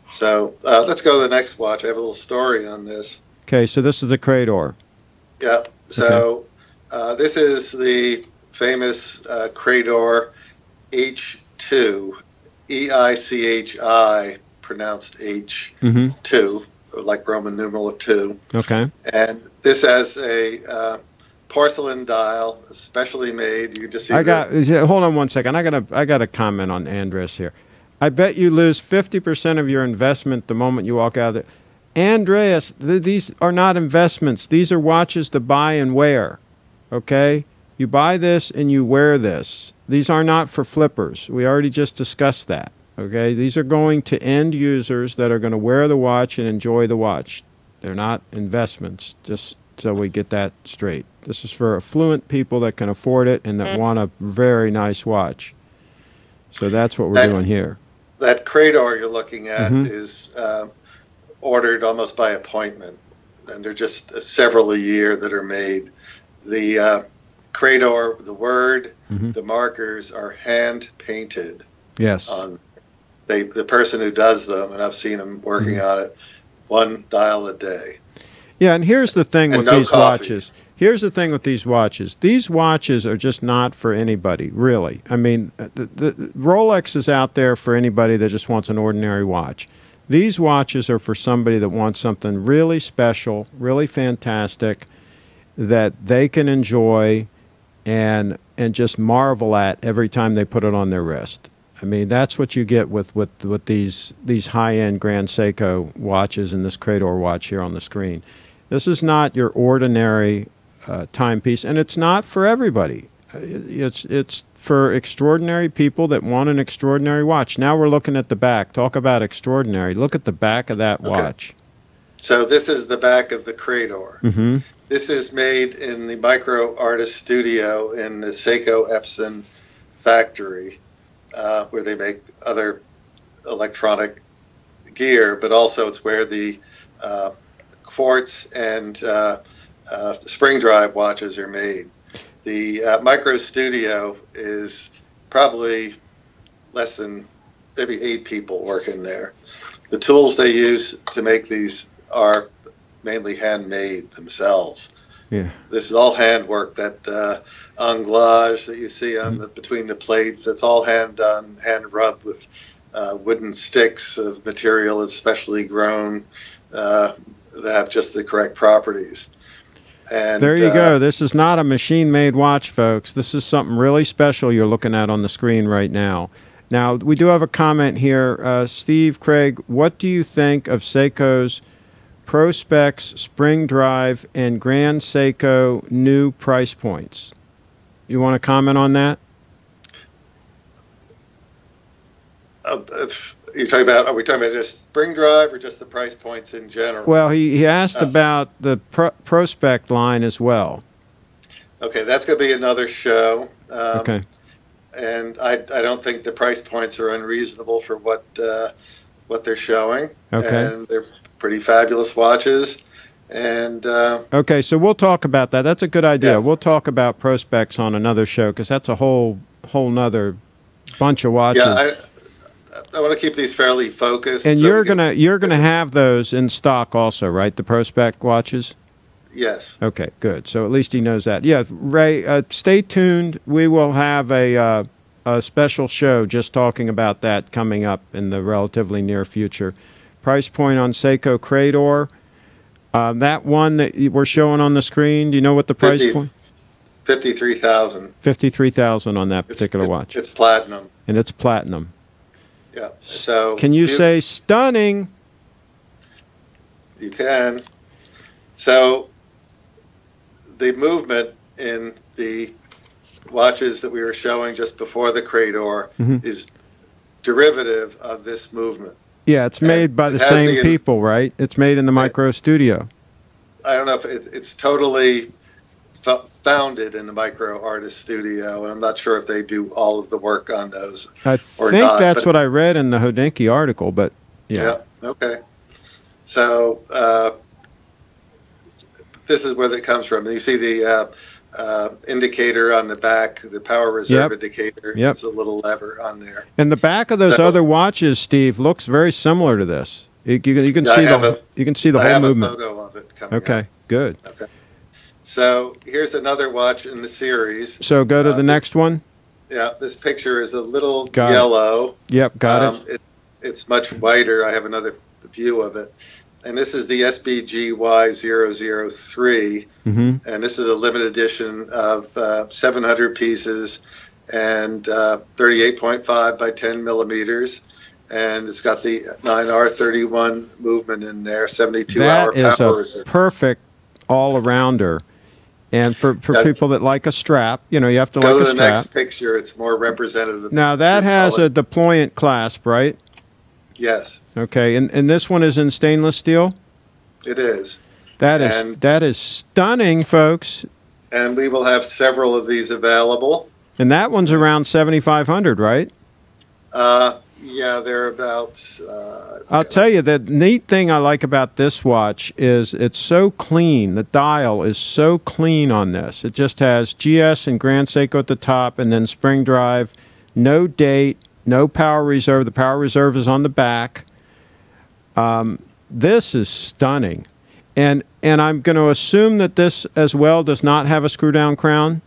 [SPEAKER 2] So let's go to the next watch. I have a little story on this.
[SPEAKER 1] Okay. So this is the Credor.
[SPEAKER 2] Yeah. So this is the famous Credor H2. EICHI, pronounced H, 2, like Roman numeral 2.
[SPEAKER 1] Okay.
[SPEAKER 2] And this has a porcelain dial, specially made. You just see.
[SPEAKER 1] Hold on one second. I got a comment on Andres here. I bet you lose 50% of your investment the moment you walk out of there. Andreas, these are not investments. These are watches to buy and wear. Okay. You buy this and you wear this. These are not for flippers. We already just discussed that. Okay, these are going to end users that are going to wear the watch and enjoy the watch. They're not investments, just so we get that straight. This is for affluent people that can afford it and that want a very nice watch. So that's what we're doing here. That
[SPEAKER 2] Credor you're looking at is ordered almost by appointment, and they're just several a year that are made. The Credor, the word, the markers are hand painted.
[SPEAKER 1] Yes.
[SPEAKER 2] The person who does them, and I've seen them working on it, one dial a day.
[SPEAKER 1] Yeah, and here's the thing with these watches. Here's the thing with these watches. These watches are just not for anybody, really. I mean, the Rolex is out there for anybody that just wants an ordinary watch. These watches are for somebody that wants something really special, really fantastic, that they can enjoy and just marvel at every time they put it on their wrist. I mean, that's what you get with these high-end Grand Seiko watches and this Credor watch here on the screen. This is not your ordinary timepiece, and it's not for everybody. It's for extraordinary people that want an extraordinary watch. Now we're looking at the back. Talk about extraordinary. Look at the back of that watch.
[SPEAKER 2] So this is the back of the Credor. This is made in the micro artist studio in the Seiko Epson factory, where they make other electronic gear, but also it's where the quartz and spring drive watches are made. The micro studio is probably less than maybe 8 people working there. The tools they use to make these are mainly handmade themselves.
[SPEAKER 1] Yeah.
[SPEAKER 2] This is all handwork. That anglage that you see on between the plates, that's all hand done, hand rubbed with wooden sticks of material that's specially grown that have just the correct properties. And
[SPEAKER 1] there you go. This is not a machine-made watch, folks. This is something really special you're looking at on the screen right now. Now, we do have a comment here. Steve, Craig, what do you think of Seiko's Prospex, Spring Drive, and Grand Seiko new price points? You want to comment on that?
[SPEAKER 2] You're talking about, are we talking about just Spring Drive or just the price points in general?
[SPEAKER 1] Well, he asked about the Prospect line as well.
[SPEAKER 2] Okay, that's going to be another show.
[SPEAKER 1] Okay.
[SPEAKER 2] And I don't think the price points are unreasonable for what they're showing.
[SPEAKER 1] Okay.
[SPEAKER 2] And they're pretty fabulous watches. And
[SPEAKER 1] okay, so we'll talk about that. That's a good idea.
[SPEAKER 2] Yeah.
[SPEAKER 1] We'll talk about Prospex on another show because that's a whole nother bunch of watches.
[SPEAKER 2] Yeah, I want to keep these fairly focused.
[SPEAKER 1] And so you're gonna have those in stock also, right? The Prospect watches.
[SPEAKER 2] Yes.
[SPEAKER 1] Okay, good. So at least he knows that. Yeah, Ray, stay tuned. We will have a special show just talking about that coming up in the relatively near future. Price point on Seiko Credor. That one that we're showing on the screen, do you know what the price point?
[SPEAKER 2] 53,000.
[SPEAKER 1] 53,000 on that particular watch.
[SPEAKER 2] It's platinum.
[SPEAKER 1] And it's platinum.
[SPEAKER 2] Yeah. So
[SPEAKER 1] can you say stunning?
[SPEAKER 2] You can. So the movement in the watches that we were showing just before the Credor is derivative of this movement.
[SPEAKER 1] Yeah, it's made by the same people, right? It's made in the micro studio.
[SPEAKER 2] I don't know if it's totally founded in the micro artist studio, and I'm not sure if they do all of the work on those.
[SPEAKER 1] I think that's what I read in the Hodinkee article, but yeah.
[SPEAKER 2] Okay. So this is where it comes from. You see the indicator on the back, the power reserve indicator. It's a little lever on there.
[SPEAKER 1] And the back of those other watches, Steve, looks very similar to this. You can see the whole movement.
[SPEAKER 2] I have a photo of it coming up.
[SPEAKER 1] Good.
[SPEAKER 2] Okay. So here's another watch in the series.
[SPEAKER 1] So go to the next one.
[SPEAKER 2] Yeah, this picture is a little yellow.
[SPEAKER 1] Yep, got it.
[SPEAKER 2] It's much whiter. I have another view of it. And this is the SBGY003. And this is a limited edition of 700 pieces and 38.5 by 10 millimeters. And it's got the 9R31 movement in there, 72-hour power reserve.
[SPEAKER 1] That is a perfect all-arounder. And for people that like a strap, you have to like a strap.
[SPEAKER 2] Go to the next picture. It's more representative.
[SPEAKER 1] Now, that has a deployant clasp, right?
[SPEAKER 2] Yes.
[SPEAKER 1] Okay, and this one is in stainless steel?
[SPEAKER 2] It is.
[SPEAKER 1] That is stunning, folks.
[SPEAKER 2] And we will have several of these available.
[SPEAKER 1] And that one's around 7,500, right?
[SPEAKER 2] Yeah, thereabouts.
[SPEAKER 1] I'll tell you, the neat thing I like about this watch is it's so clean. The dial is so clean on this. It just has GS and Grand Seiko at the top, and then spring drive, no date, no power reserve. The power reserve is on the back. This is stunning. And I'm going to assume that this as well does not have a screw-down crown?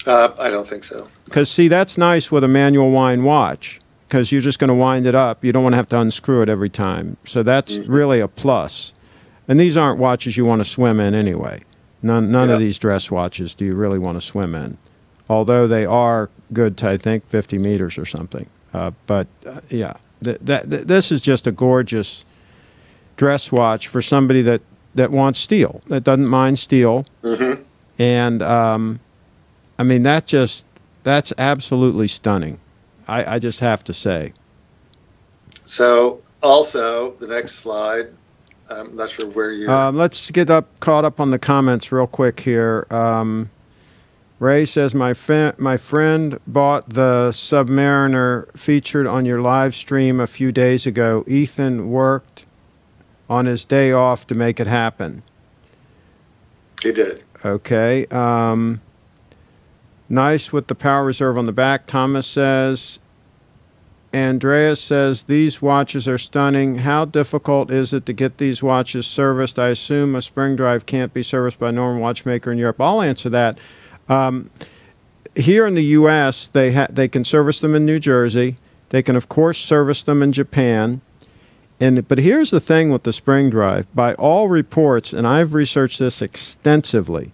[SPEAKER 2] I don't think so.
[SPEAKER 1] Because, see, that's nice with a manual wind watch, because you're just going to wind it up. You don't want to have to unscrew it every time. So that's really a plus. And these aren't watches you want to swim in anyway. None of these dress watches do you really want to swim in, although they are good to, I think, 50 meters or something. Yeah, this is just a gorgeous dress watch for somebody that wants steel, that doesn't mind steel. And, I mean, that's absolutely stunning. I just have to say. So, also, the next slide, I'm not sure where you're... let's get caught up on the comments real quick here. Ray says, my friend bought the Submariner featured on your live stream a few days ago. Ethan worked on his day off to make it happen.
[SPEAKER 2] He did.
[SPEAKER 1] Okay. Nice with the power reserve on the back, Thomas says. Andreas says, these watches are stunning. How difficult is it to get these watches serviced? I assume a spring drive can't be serviced by a normal watchmaker in Europe. I'll answer that. Here in the U.S., they can service them in New Jersey. They can, of course, service them in Japan. But here's the thing with the spring drive. By all reports, and I've researched this extensively,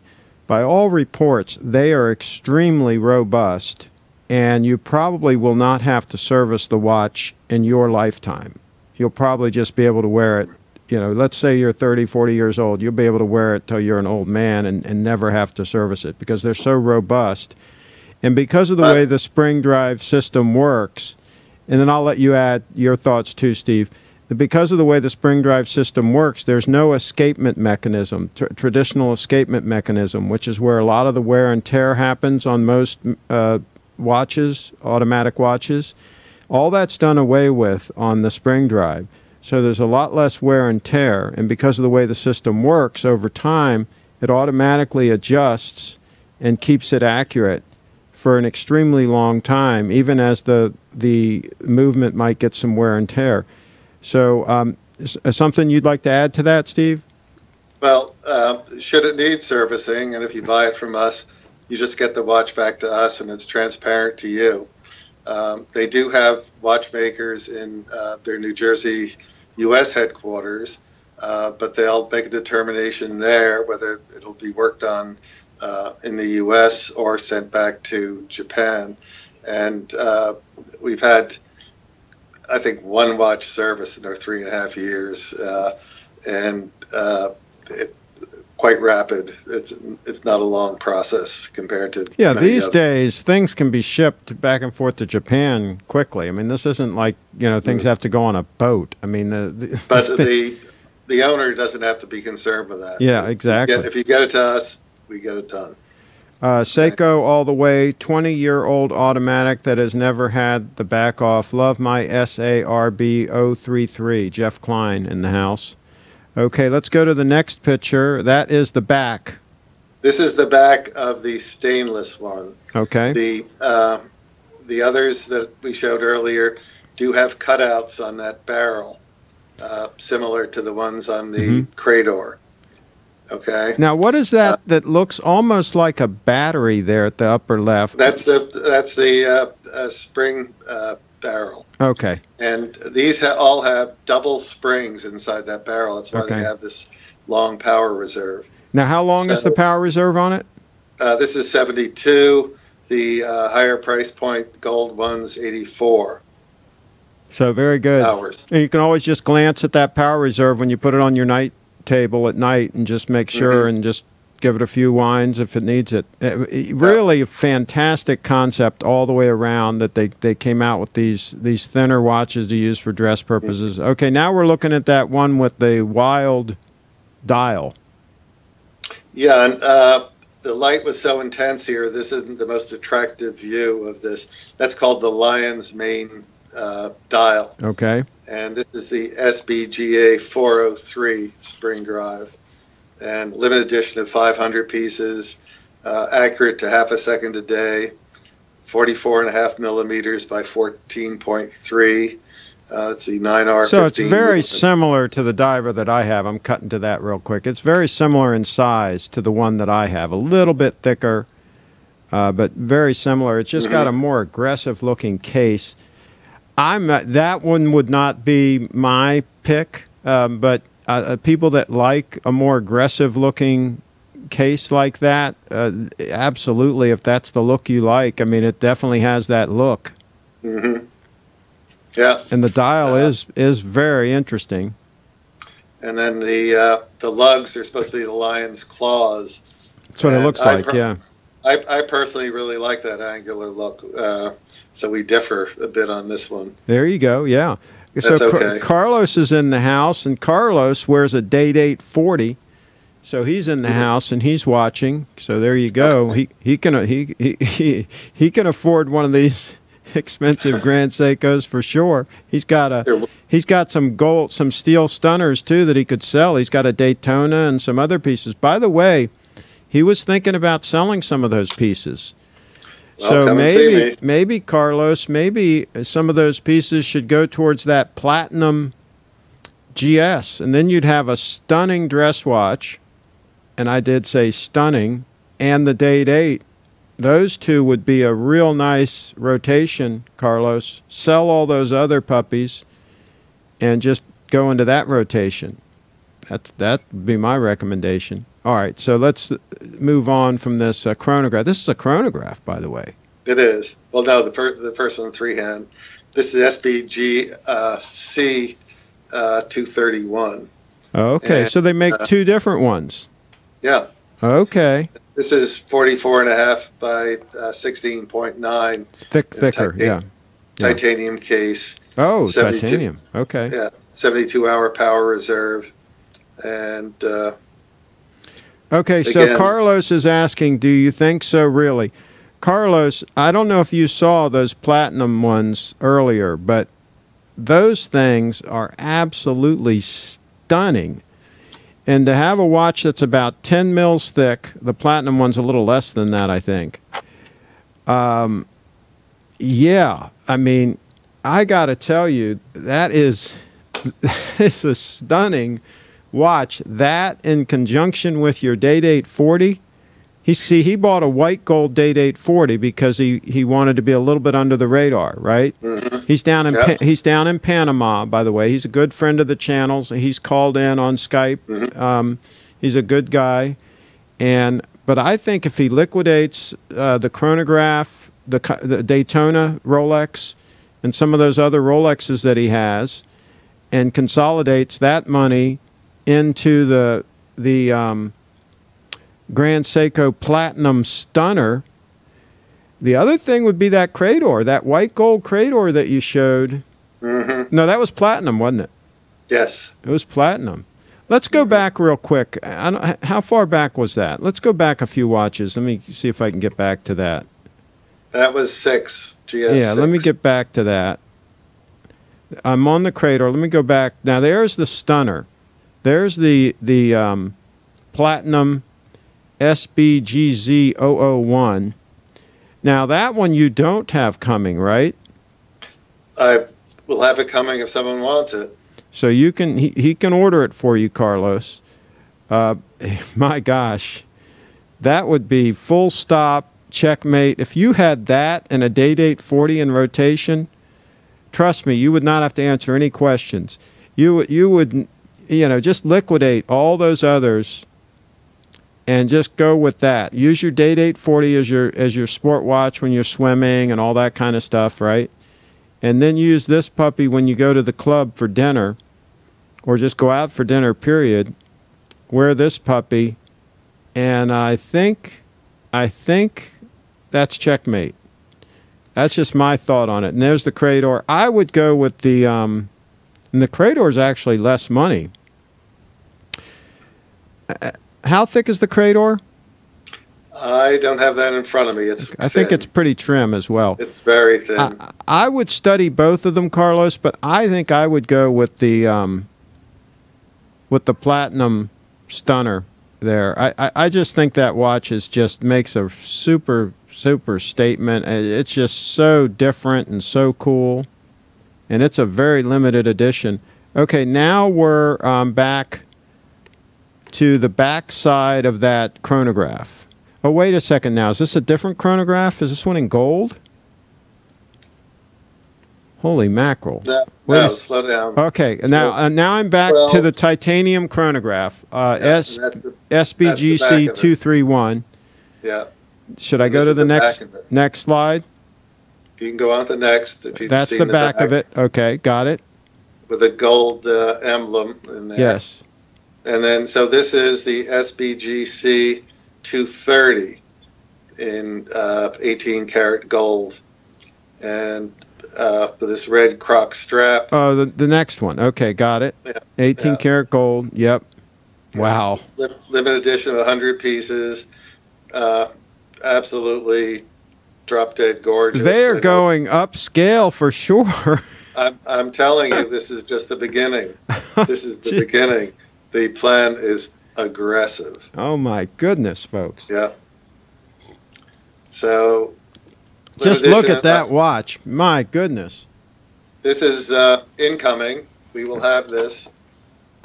[SPEAKER 1] by all reports, they are extremely robust, and you probably will not have to service the watch in your lifetime. You'll probably just be able to wear it. Let's say you're 30, 40 years old. You'll be able to wear it till you're an old man and never have to service it because they're so robust. And because of the way the spring drive system works, and then I'll let you add your thoughts too, Steve. Because of the way the spring drive system works, there's no escapement mechanism, traditional escapement mechanism, which is where a lot of the wear and tear happens on most watches, automatic watches. All that's done away with on the spring drive. So there's a lot less wear and tear. And because of the way the system works over time, it automatically adjusts and keeps it accurate for an extremely long time, even as the movement might get some wear and tear. So something you'd like to add to that, Steve?
[SPEAKER 2] Well, should it need servicing, and if you buy it from us, you just get the watch back to us, and it's transparent to you. They do have watchmakers in their New Jersey U.S. headquarters, but they'll make a determination there whether it'll be worked on in the U.S. or sent back to Japan. And we've had I think, one watch service in their 3.5 years, and quite rapid. It's not a long process compared to
[SPEAKER 1] these days things can be shipped back and forth to Japan quickly. I mean, this isn't like things have to go on a boat. I mean,
[SPEAKER 2] but the owner doesn't have to be concerned with that.
[SPEAKER 1] Yeah, exactly.
[SPEAKER 2] If you get it to us, we get it done.
[SPEAKER 1] Seiko all the way, 20-year-old automatic that has never had the back off. Love my SARB033. Jeff Klein in the house. Okay, let's go to the next picture. That is the back.
[SPEAKER 2] This is the back of the stainless one.
[SPEAKER 1] Okay.
[SPEAKER 2] The others that we showed earlier do have cutouts on that barrel, similar to the ones on the Credor. Okay.
[SPEAKER 1] Now, what is that that looks almost like a battery there at the upper left?
[SPEAKER 2] That's the spring barrel.
[SPEAKER 1] Okay.
[SPEAKER 2] And these all have double springs inside that barrel. That's why they have this long power reserve.
[SPEAKER 1] Now, how long is the power reserve on it?
[SPEAKER 2] This is 72. The higher price point gold one's 84.
[SPEAKER 1] So very good.
[SPEAKER 2] Hours.
[SPEAKER 1] And you can always just glance at that power reserve when you put it on your night table at night and just make sure and just give it a few winds if it needs it. Really a fantastic concept all the way around that they came out with these thinner watches to use for dress purposes. Okay, now we're looking at that one with the wild dial.
[SPEAKER 2] Yeah, and the light was so intense here, this isn't the most attractive view of this. That's called the lion's mane dial.
[SPEAKER 1] Okay.
[SPEAKER 2] And this is the SBGA003 spring drive. And limited edition of 500 pieces, accurate to half a second a day, 44.5 millimeters by 14.3. It's the 9R15.
[SPEAKER 1] So it's very similar to the diver that I have. I'm cutting to that real quick. It's very similar in size to the one that I have. A little bit thicker, but very similar. It's just got a more aggressive looking case. That one would not be my pick, but people that like a more aggressive looking case like that, absolutely, if that's the look you like. I mean, it definitely has that look.
[SPEAKER 2] Yeah.
[SPEAKER 1] And the dial is very interesting.
[SPEAKER 2] And then the lugs are supposed to be the lion's claws.
[SPEAKER 1] That's what it looks like, yeah.
[SPEAKER 2] I personally really like that angular look, so we differ a bit on this one.
[SPEAKER 1] There you go, yeah.
[SPEAKER 2] That's
[SPEAKER 1] so
[SPEAKER 2] okay.
[SPEAKER 1] Carlos is in the house, and Carlos wears a Date 840, so he's in the house and he's watching. So there you go. He can afford one of these expensive Grand Seikos for sure. He's got some steel stunners too that he could sell. He's got a Daytona and some other pieces. By the way, he was thinking about selling some of those pieces.
[SPEAKER 2] Well,
[SPEAKER 1] so maybe Carlos, maybe some of those pieces should go towards that platinum GS, and then you'd have a stunning dress watch, and I did say stunning, and the Date 8. Those two would be a real nice rotation, Carlos. Sell all those other puppies and just go into that rotation. That would be my recommendation. All right, so let's move on from this chronograph. This is a chronograph, by the way.
[SPEAKER 2] It is. Well, no, the first one, three-hand. This is SBGC231.
[SPEAKER 1] Okay, so they make two different ones.
[SPEAKER 2] Yeah.
[SPEAKER 1] Okay.
[SPEAKER 2] This is 44.5 by 16.9.
[SPEAKER 1] Thicker, yeah.
[SPEAKER 2] Titanium case.
[SPEAKER 1] Oh, titanium. Okay.
[SPEAKER 2] Yeah, 72-hour power reserve. And
[SPEAKER 1] okay, so Carlos is asking, do you think so, really? Carlos, I don't know if you saw those platinum ones earlier, but those things are absolutely stunning. And to have a watch that's about 10 mils thick, the platinum one's a little less than that, I think. Yeah, I mean, I got to tell you, that is a stunning watch. That in conjunction with your Date 840. He bought a white gold Date 840 because he wanted to be a little bit under the radar, right? He's down in Panama, by the way. He's a good friend of the channels. He's called in on Skype. He's a good guy, but I think if he liquidates the chronograph, the Daytona Rolex, and some of those other Rolexes that he has, and consolidates that money into the Grand Seiko Platinum Stunner. The other thing would be that Credor, that white gold Credor that you showed.
[SPEAKER 2] Mm-hmm.
[SPEAKER 1] No, that was platinum, wasn't it?
[SPEAKER 2] Yes.
[SPEAKER 1] It was platinum. Let's go back real quick. How far back was that? Let's go back a few watches. Let me see if I can get back to that.
[SPEAKER 2] That was 6, GS6.
[SPEAKER 1] Yeah, let me get back to that. I'm on the Credor. Let me go back. Now, there's the Stunner. There's the Platinum SBGZ001. Now, that one you don't have coming, right?
[SPEAKER 2] I will have it coming if someone wants it.
[SPEAKER 1] So you can he can order it for you, Carlos. My gosh, that would be full stop, checkmate. If you had that and a Day-Date 40 in rotation, trust me, you would not have to answer any questions. You would, you know, just liquidate all those others and just go with that. Use your Day-Date 40 as your sport watch when you're swimming and all that kind of stuff, right? And then use this puppy when you go to the club for dinner, or just go out for dinner, period. Wear this puppy, and I think that's checkmate. That's just my thought on it. And there's the Credor. I would go with the, and the Credor is actually less money. How thick is the Credor?
[SPEAKER 2] I don't have that in front of me. It's
[SPEAKER 1] I think it's pretty trim as well.
[SPEAKER 2] It's very thin.
[SPEAKER 1] I would study both of them, Carlos, but I think I would go with the Platinum Stunner there. I just think that watch just makes a super statement. It's just so different and so cool, and it's a very limited edition. Okay, now we're back to the back side of that chronograph. Oh, wait a second now. Is this a different chronograph? Is this one in gold? Holy mackerel.
[SPEAKER 2] No, slow down.
[SPEAKER 1] Okay, now I'm back to the titanium chronograph. SBGC231.
[SPEAKER 2] Yeah.
[SPEAKER 1] Should I go to the next slide?
[SPEAKER 2] You can go on to the next.
[SPEAKER 1] That's the back of it. Okay, got it.
[SPEAKER 2] With a gold emblem in there.
[SPEAKER 1] Yes.
[SPEAKER 2] And then, so this is the SBGC230 in 18 karat gold, and with this red croc strap.
[SPEAKER 1] Oh, the next one. Okay, got it.
[SPEAKER 2] Yeah.
[SPEAKER 1] 18 karat gold. Yep. Wow.
[SPEAKER 2] Limited edition of 100 pieces. Absolutely drop dead gorgeous.
[SPEAKER 1] They are going upscale for sure.
[SPEAKER 2] I'm telling you, this is just the beginning. This is the beginning. The plan is aggressive.
[SPEAKER 1] Oh my goodness, folks.
[SPEAKER 2] Yeah. So
[SPEAKER 1] just look at that watch. My goodness.
[SPEAKER 2] This is incoming. We will have this,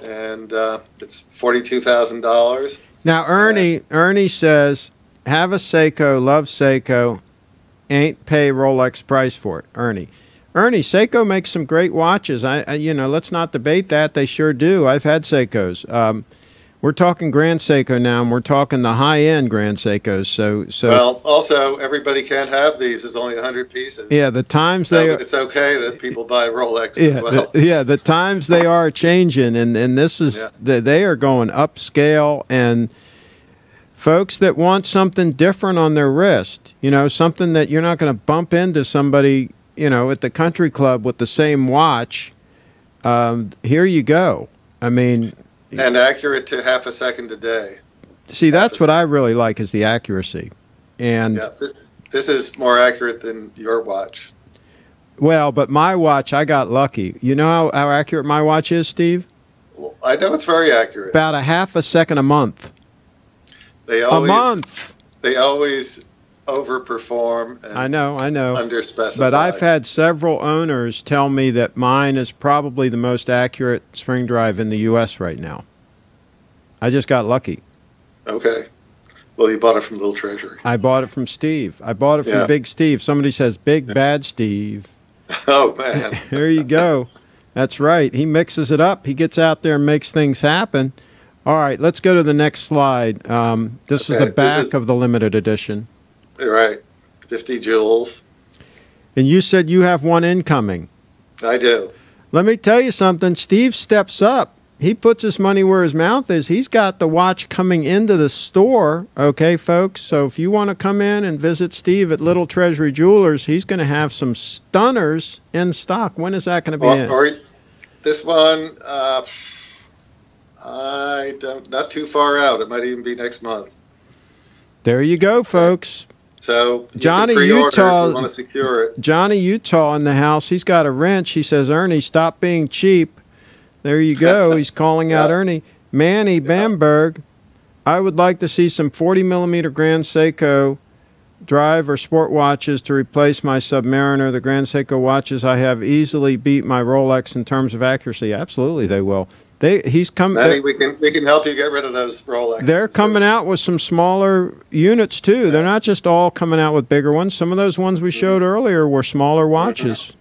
[SPEAKER 2] and it's $42,000.
[SPEAKER 1] Now Ernie says, have a Seiko, love Seiko, ain't pay Rolex price for it. Ernie, Seiko makes some great watches. Let's not debate that. They sure do. I've had Seikos. We're talking Grand Seiko now, and we're talking the high-end Grand Seikos. So
[SPEAKER 2] well, also everybody can't have these. There's only 100 pieces.
[SPEAKER 1] Yeah, the times
[SPEAKER 2] it's okay that people buy Rolex as well.
[SPEAKER 1] The times they are changing, and this is they are going upscale, and folks that want something different on their wrist, something that you're not going to bump into somebody, at the country club with the same watch. Here you go. I mean.
[SPEAKER 2] And accurate to half a second a day.
[SPEAKER 1] See, that's what I really like, is the accuracy. And
[SPEAKER 2] yeah, this is more accurate than your watch.
[SPEAKER 1] Well, but my watch, I got lucky. You know how accurate my watch is, Steve?
[SPEAKER 2] Well, I know it's very accurate.
[SPEAKER 1] About a half a second a month. A month.
[SPEAKER 2] They always overperform. And
[SPEAKER 1] I know.
[SPEAKER 2] Underspecify.
[SPEAKER 1] But I've had several owners tell me that mine is probably the most accurate spring drive in the U.S. right now. I just got lucky.
[SPEAKER 2] Okay. Well, you bought it from Little Treasury.
[SPEAKER 1] I bought it from Steve. I bought it from Big Steve. Somebody says, Big Bad Steve.
[SPEAKER 2] Oh, man.
[SPEAKER 1] There you go. That's right. He mixes it up. He gets out there and makes things happen. All right, let's go to the next slide. This is the back of the limited edition.
[SPEAKER 2] Right. 50 jewels.
[SPEAKER 1] And you said you have one incoming.
[SPEAKER 2] I do.
[SPEAKER 1] Let me tell you something. Steve steps up. He puts his money where his mouth is. He's got the watch coming into the store, okay, folks? So if you want to come in and visit Steve at Little Treasury Jewelers, he's going to have some stunners in stock. When is that going to be in?
[SPEAKER 2] Or this one, not too far out. It might even be next month.
[SPEAKER 1] There you go, folks.
[SPEAKER 2] So
[SPEAKER 1] Johnny Utah, if you want to secure it. Johnny Utah in the house. He's got a wrench. He says, Ernie, stop being cheap. There you go. He's calling out Ernie. Manny Bamberg, I would like to see some 40mm Grand Seiko drive or sport watches to replace my Submariner. The Grand Seiko watches I have easily beat my Rolex in terms of accuracy. Absolutely, they will. He's come.
[SPEAKER 2] Manny, we can help you get rid of those Rolexes.
[SPEAKER 1] They're coming out with some smaller units too. They're not just all coming out with bigger ones. Some of those ones we showed earlier were smaller watches.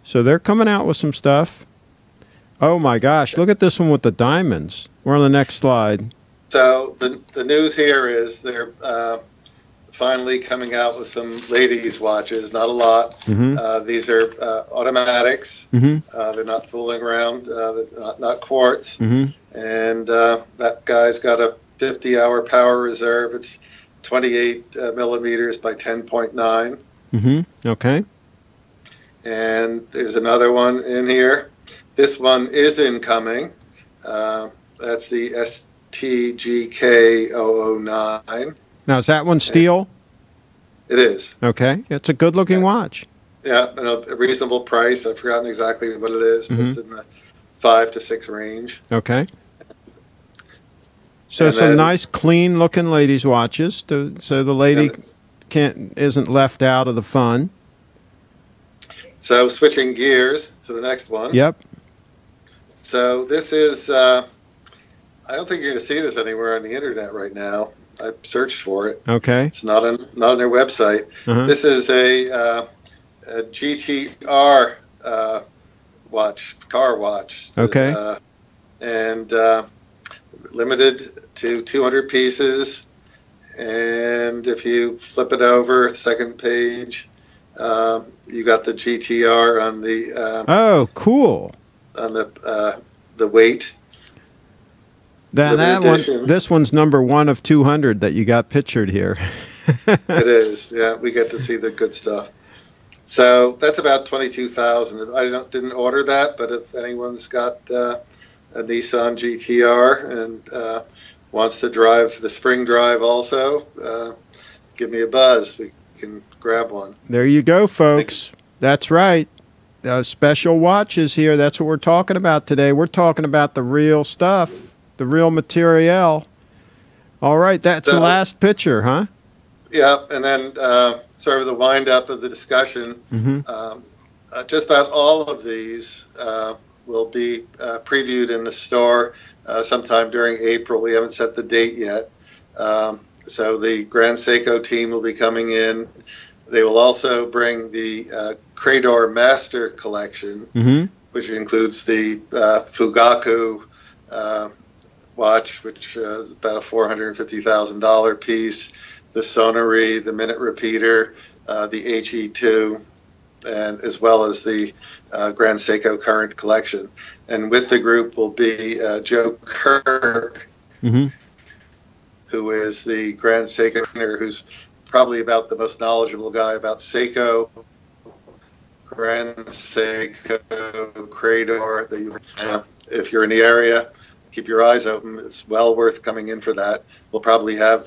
[SPEAKER 1] So they're coming out with some stuff. Oh my gosh, look at this one with the diamonds. We're on the next slide.
[SPEAKER 2] So the news here is they're finally coming out with some ladies' watches. Not a lot. These are automatics. They're not fooling around. They're not quartz. And that guy's got a 50-hour power reserve. It's 28 millimeters by 10.9.
[SPEAKER 1] Okay.
[SPEAKER 2] And there's another one in here. This one is incoming. That's the STGK009.
[SPEAKER 1] Now, is that one steel?
[SPEAKER 2] It is.
[SPEAKER 1] Okay. It's a good-looking watch.
[SPEAKER 2] Yeah, and a reasonable price. I've forgotten exactly what it is. But it's in the 5 to 6 range.
[SPEAKER 1] Okay. So some nice, clean-looking ladies' watches, so the lady isn't left out of the fun.
[SPEAKER 2] So switching gears to the next one.
[SPEAKER 1] Yep.
[SPEAKER 2] So this is, I don't think you're going to see this anywhere on the internet right now. I searched for it.
[SPEAKER 1] Okay.
[SPEAKER 2] It's not on their website. This is a GTR car watch.
[SPEAKER 1] Okay.
[SPEAKER 2] And limited to 200 pieces. And if you flip it over, second page, you got the GTR on the.
[SPEAKER 1] Oh, cool.
[SPEAKER 2] On the weight.
[SPEAKER 1] This one's number 1 of 200 that you got pictured here.
[SPEAKER 2] It is, yeah. We get to see the good stuff. So that's about 22,000. I didn't order that, but if anyone's got a Nissan GTR and wants to drive the spring drive also, give me a buzz. We can grab one.
[SPEAKER 1] There you go, folks. That's right. Special watches here. That's what we're talking about today. We're talking about the real stuff. The real material. All right, that's the last picture, huh?
[SPEAKER 2] Yeah, and then sort of the wind-up of the discussion. Just about all of these will be previewed in the store sometime during April. We haven't set the date yet. So the Grand Seiko team will be coming in. They will also bring the Credor Master Collection, which includes the Fugaku watch, which is about a $450,000 piece, the Sonnery, the Minute Repeater, the Eichi II, and as well as the Grand Seiko Current Collection. And with the group will be Joe Kirk, who is the Grand Seiko trainer, who's probably about the most knowledgeable guy about Seiko, Grand Seiko, Credor. If you're in the area, keep your eyes open. It's well worth coming in for that. We'll probably have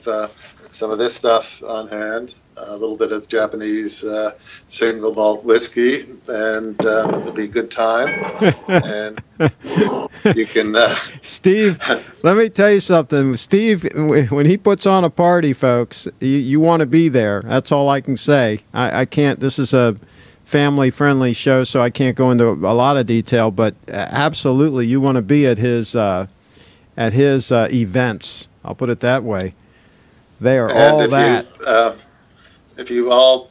[SPEAKER 2] some of this stuff on hand, a little bit of Japanese single malt whiskey, and it'll be a good time. And you can...
[SPEAKER 1] Steve, let me tell you something. Steve, when he puts on a party, folks, you want to be there. That's all I can say. I can't... This is a family-friendly show, so I can't go into a lot of detail, but absolutely, you want to be at his events. I'll put it that way. They are all that.
[SPEAKER 2] If you all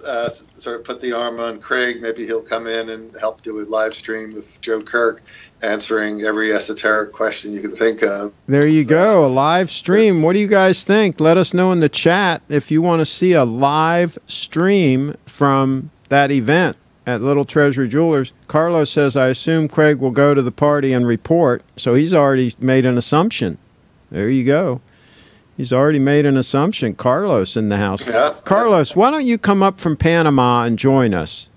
[SPEAKER 2] sort of put the arm on Craig, maybe he'll come in and help do a live stream with Joe Kirk, answering every esoteric question you can think of.
[SPEAKER 1] There you go, a live stream. What do you guys think? Let us know in the chat if you want to see a live stream from that event at Little Treasury Jewelers. Carlos says, I assume Craig will go to the party and report. So he's already made an assumption. There you go. He's already made an assumption. Carlos in the house.
[SPEAKER 2] Yeah.
[SPEAKER 1] Carlos, why don't you come up from Panama and join us?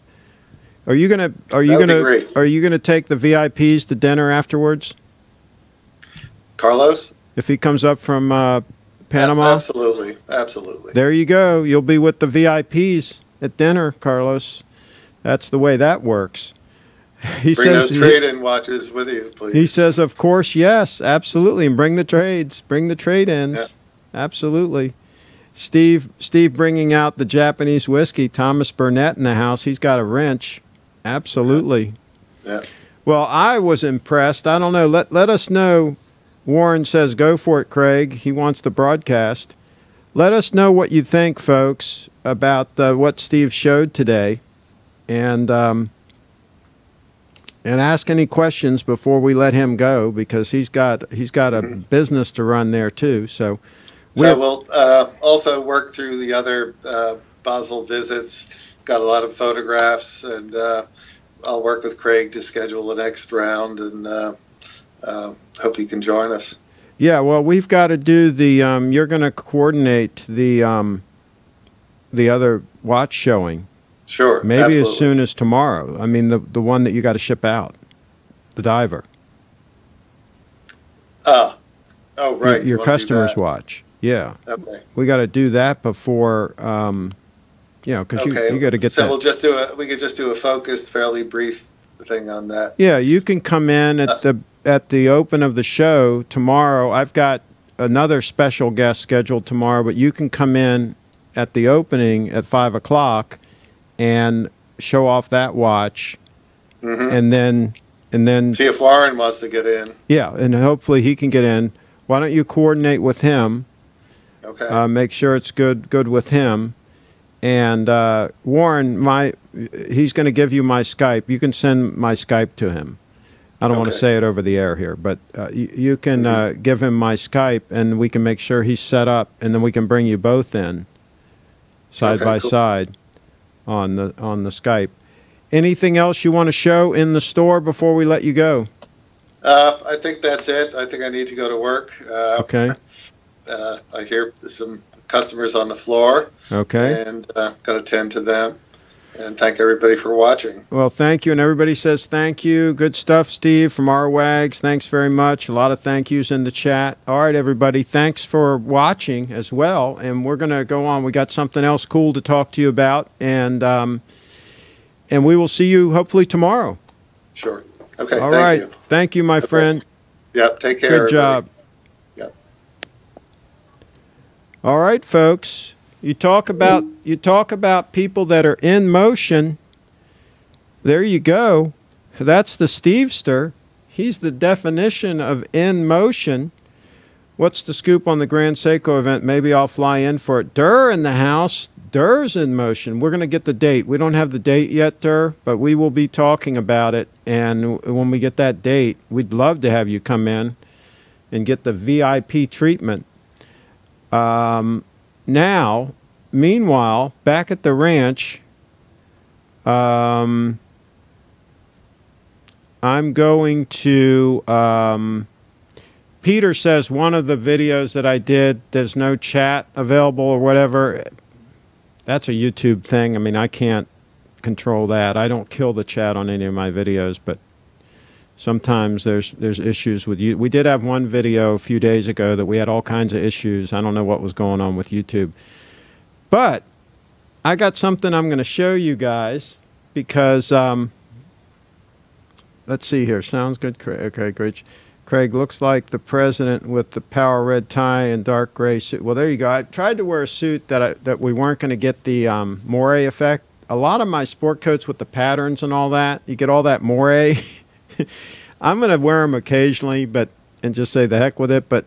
[SPEAKER 1] Are you gonna take the VIPs to dinner afterwards?
[SPEAKER 2] Carlos?
[SPEAKER 1] If he comes up from Panama?
[SPEAKER 2] Absolutely. Absolutely.
[SPEAKER 1] There you go. You'll be with the VIPs at dinner, Carlos. That's the way that works. He
[SPEAKER 2] bring
[SPEAKER 1] says
[SPEAKER 2] those trade-in watches with you, please.
[SPEAKER 1] He says, of course, yes, absolutely. And bring the trades. Bring the trade-ins. Yeah. Absolutely. Steve bringing out the Japanese whiskey. Thomas Burnett in the house. He's got a wrench. Absolutely.
[SPEAKER 2] Yeah.
[SPEAKER 1] Well, I was impressed. I don't know. Let us know. Warren says, go for it, Craig. He wants the broadcast. Let us know what you think, folks, about what Steve showed today. And ask any questions before we let him go, because he's got a business to run there too. So
[SPEAKER 2] we'll also work through the other Basel visits. Got a lot of photographs, and I'll work with Craig to schedule the next round, and hope he can join us.
[SPEAKER 1] Yeah, well, we've got to do the. You're going to coordinate the other watch showing.
[SPEAKER 2] Sure.
[SPEAKER 1] Maybe
[SPEAKER 2] absolutely.
[SPEAKER 1] As soon as tomorrow. I mean, the one that you got to ship out, the diver.
[SPEAKER 2] Oh, right.
[SPEAKER 1] Your customer's watch. Yeah.
[SPEAKER 2] Okay.
[SPEAKER 1] We got to do that before, because you got to get that.
[SPEAKER 2] So we could just do a focused, fairly brief thing on that.
[SPEAKER 1] Yeah, you can come in at the open of the show tomorrow. I've got another special guest scheduled tomorrow, but you can come in at the opening at 5 o'clock. And show off that watch, and then
[SPEAKER 2] see if Warren wants to get in.
[SPEAKER 1] Yeah, and hopefully he can get in. Why don't you coordinate with him?
[SPEAKER 2] Okay.
[SPEAKER 1] Make sure it's good with him. And Warren, he's going to give you my Skype. You can send my Skype to him. I don't want to say it over the air here, but you can give him my Skype, and we can make sure he's set up, and then we can bring you both in side by side. On the Skype. Anything else you want to show in the store before we let you go?
[SPEAKER 2] I think that's it. I think I need to go to work.
[SPEAKER 1] Okay.
[SPEAKER 2] I hear some customers on the floor.
[SPEAKER 1] Okay.
[SPEAKER 2] And got to tend to them. And thank everybody for watching.
[SPEAKER 1] Well, thank you. And everybody says thank you. Good stuff, Steve, from our WAGs. Thanks very much. A lot of thank yous in the chat. All right, everybody. Thanks for watching as well. And we're going to go on. We got something else cool to talk to you about. And we will see you hopefully tomorrow.
[SPEAKER 2] Sure. Okay.
[SPEAKER 1] All right. Thank you, my friend.
[SPEAKER 2] Yep. Take care.
[SPEAKER 1] Good job.
[SPEAKER 2] Yep.
[SPEAKER 1] All right, folks. You talk about people that are in motion. There you go. That's the Stevester. He's the definition of in motion. What's the scoop on the Grand Seiko event? Maybe I'll fly in for it. Durr in the house. Durr's in motion. We're going to get the date. We don't have the date yet, Durr, but we will be talking about it. And when we get that date, we'd love to have you come in and get the VIP treatment. Now, meanwhile, back at the ranch, I'm going to, Peter says one of the videos that I did, there's no chat available or whatever. That's a YouTube thing. I mean, I can't control that. I don't kill the chat on any of my videos, but sometimes there's issues with you. We did have one video a few days ago that we had all kinds of issues. I don't know what was going on with YouTube. But I got something I'm going to show you guys because, let's see here. Sounds good, Craig. Okay, great. Craig, looks like the president with the power red tie and dark gray suit. Well, there you go. I tried to wear a suit that we weren't going to get the moire effect. A lot of my sport coats with the patterns and all that, you get all that moire. I'm going to wear them occasionally, and just say the heck with it. But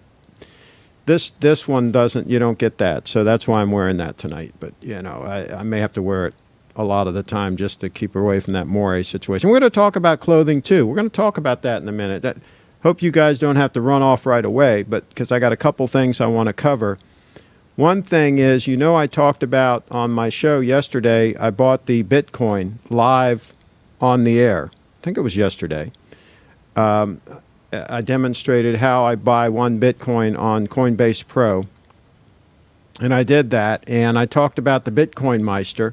[SPEAKER 1] this one doesn't. You don't get that, so that's why I'm wearing that tonight. But you know, I may have to wear it a lot of the time just to keep away from that moire situation. We're going to talk about clothing too. We're going to talk about that in a minute. Hope you guys don't have to run off right away, but because I got a couple things I want to cover One thing is, you know, I talked about on my show yesterday, I bought the Bitcoin live on the air. I think it was yesterday. I demonstrated how I buy 1 Bitcoin on Coinbase Pro. And I did that, and I talked about the Bitcoin Meister,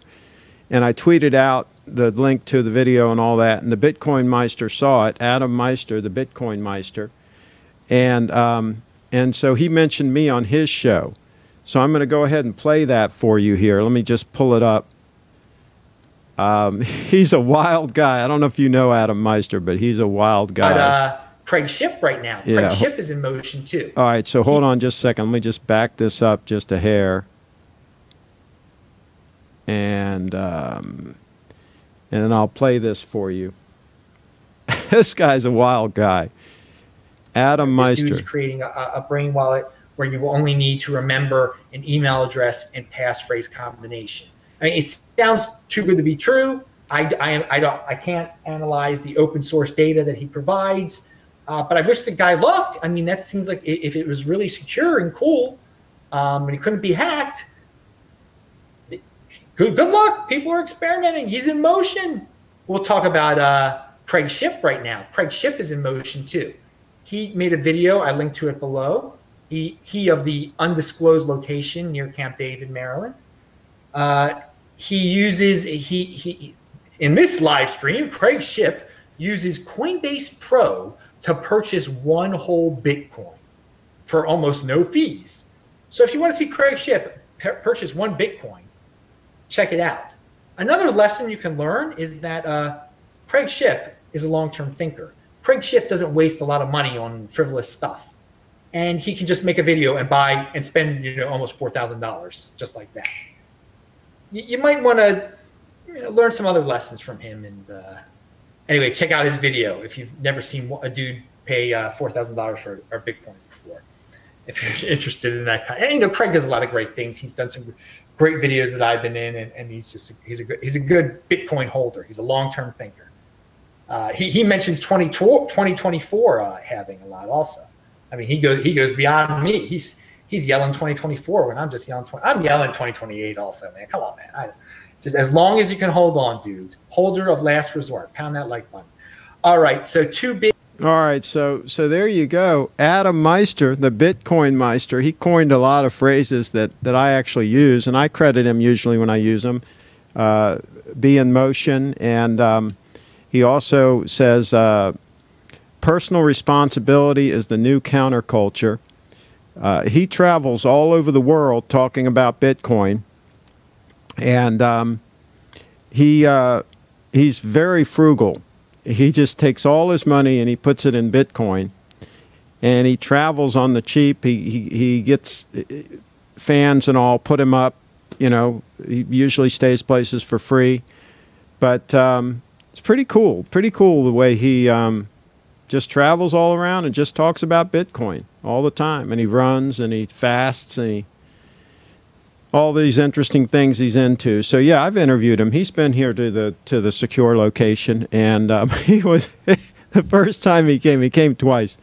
[SPEAKER 1] and I tweeted out the link to the video and all that, and the Bitcoin Meister saw it, Adam Meister, the Bitcoin Meister, and so he mentioned me on his show. So I'm going to go ahead and play that for you here. Let me just pull it up. He's a wild guy. I don't know if you know Adam Meister, but he's a wild guy.
[SPEAKER 3] But CraigShipp right now.
[SPEAKER 1] Yeah.
[SPEAKER 3] CraigShipp is in motion too.
[SPEAKER 1] All right, so hold on just a second. Let me just back this up just a hair. And then I'll play this for you. This guy's a wild guy. Adam Meister.
[SPEAKER 3] This dude's creating a brain wallet where you will only need to remember an email address and passphrase combination. I mean, it sounds too good to be true. I can't analyze the open source data that he provides, but I wish the guy luck. I mean, that seems like if it was really secure and cool, and it couldn't be hacked. Good luck. People are experimenting. He's in motion. We'll talk about CraigShipp right now. CraigShipp is in motion too. He made a video. I linked to it below. He of the undisclosed location near Camp David, Maryland. He uses in this live stream, CraigShipp uses Coinbase Pro to purchase 1 whole Bitcoin for almost no fees. So if you want to see CraigShipp purchase 1 Bitcoin, check it out. Another lesson you can learn is that CraigShipp is a long-term thinker. CraigShipp doesn't waste a lot of money on frivolous stuff. And he can just make a video and buy and spend, you know, almost $4,000 just like that. You might want to learn some other lessons from him. And anyway, check out his video if you've never seen a dude pay $4,000 for a Bitcoin before. If you're interested in that kind, and you know, Craig does a lot of great things. He's done some great videos that I've been in, and he's a good Bitcoin holder. He's a long-term thinker. He mentions 2024 having a lot also. I mean, he goes beyond me. He's yelling 2024 when I'm just yelling I'm yelling 2028 also, man. Come on, man. Just as long as you can hold on, dudes. Holder of last resort. Pound that like button. All right, so 2 big.
[SPEAKER 1] All right, so there you go. Adam Meister, the Bitcoin Meister, he coined a lot of phrases that I actually use, and I credit him usually when I use them. Be in motion, and he also says personal responsibility is the new counterculture. He travels all over the world talking about Bitcoin, and he's very frugal. He just takes all his money and he puts it in Bitcoin, and he travels on the cheap. He gets fans and all, put him up. You know, he usually stays places for free, but it's pretty cool. Pretty cool the way he just travels all around and just talks about Bitcoin all the time. And he runs and he fasts and all these interesting things he's into. So yeah, I've interviewed him. He's been here to the secure location, and he was the first time he came twice.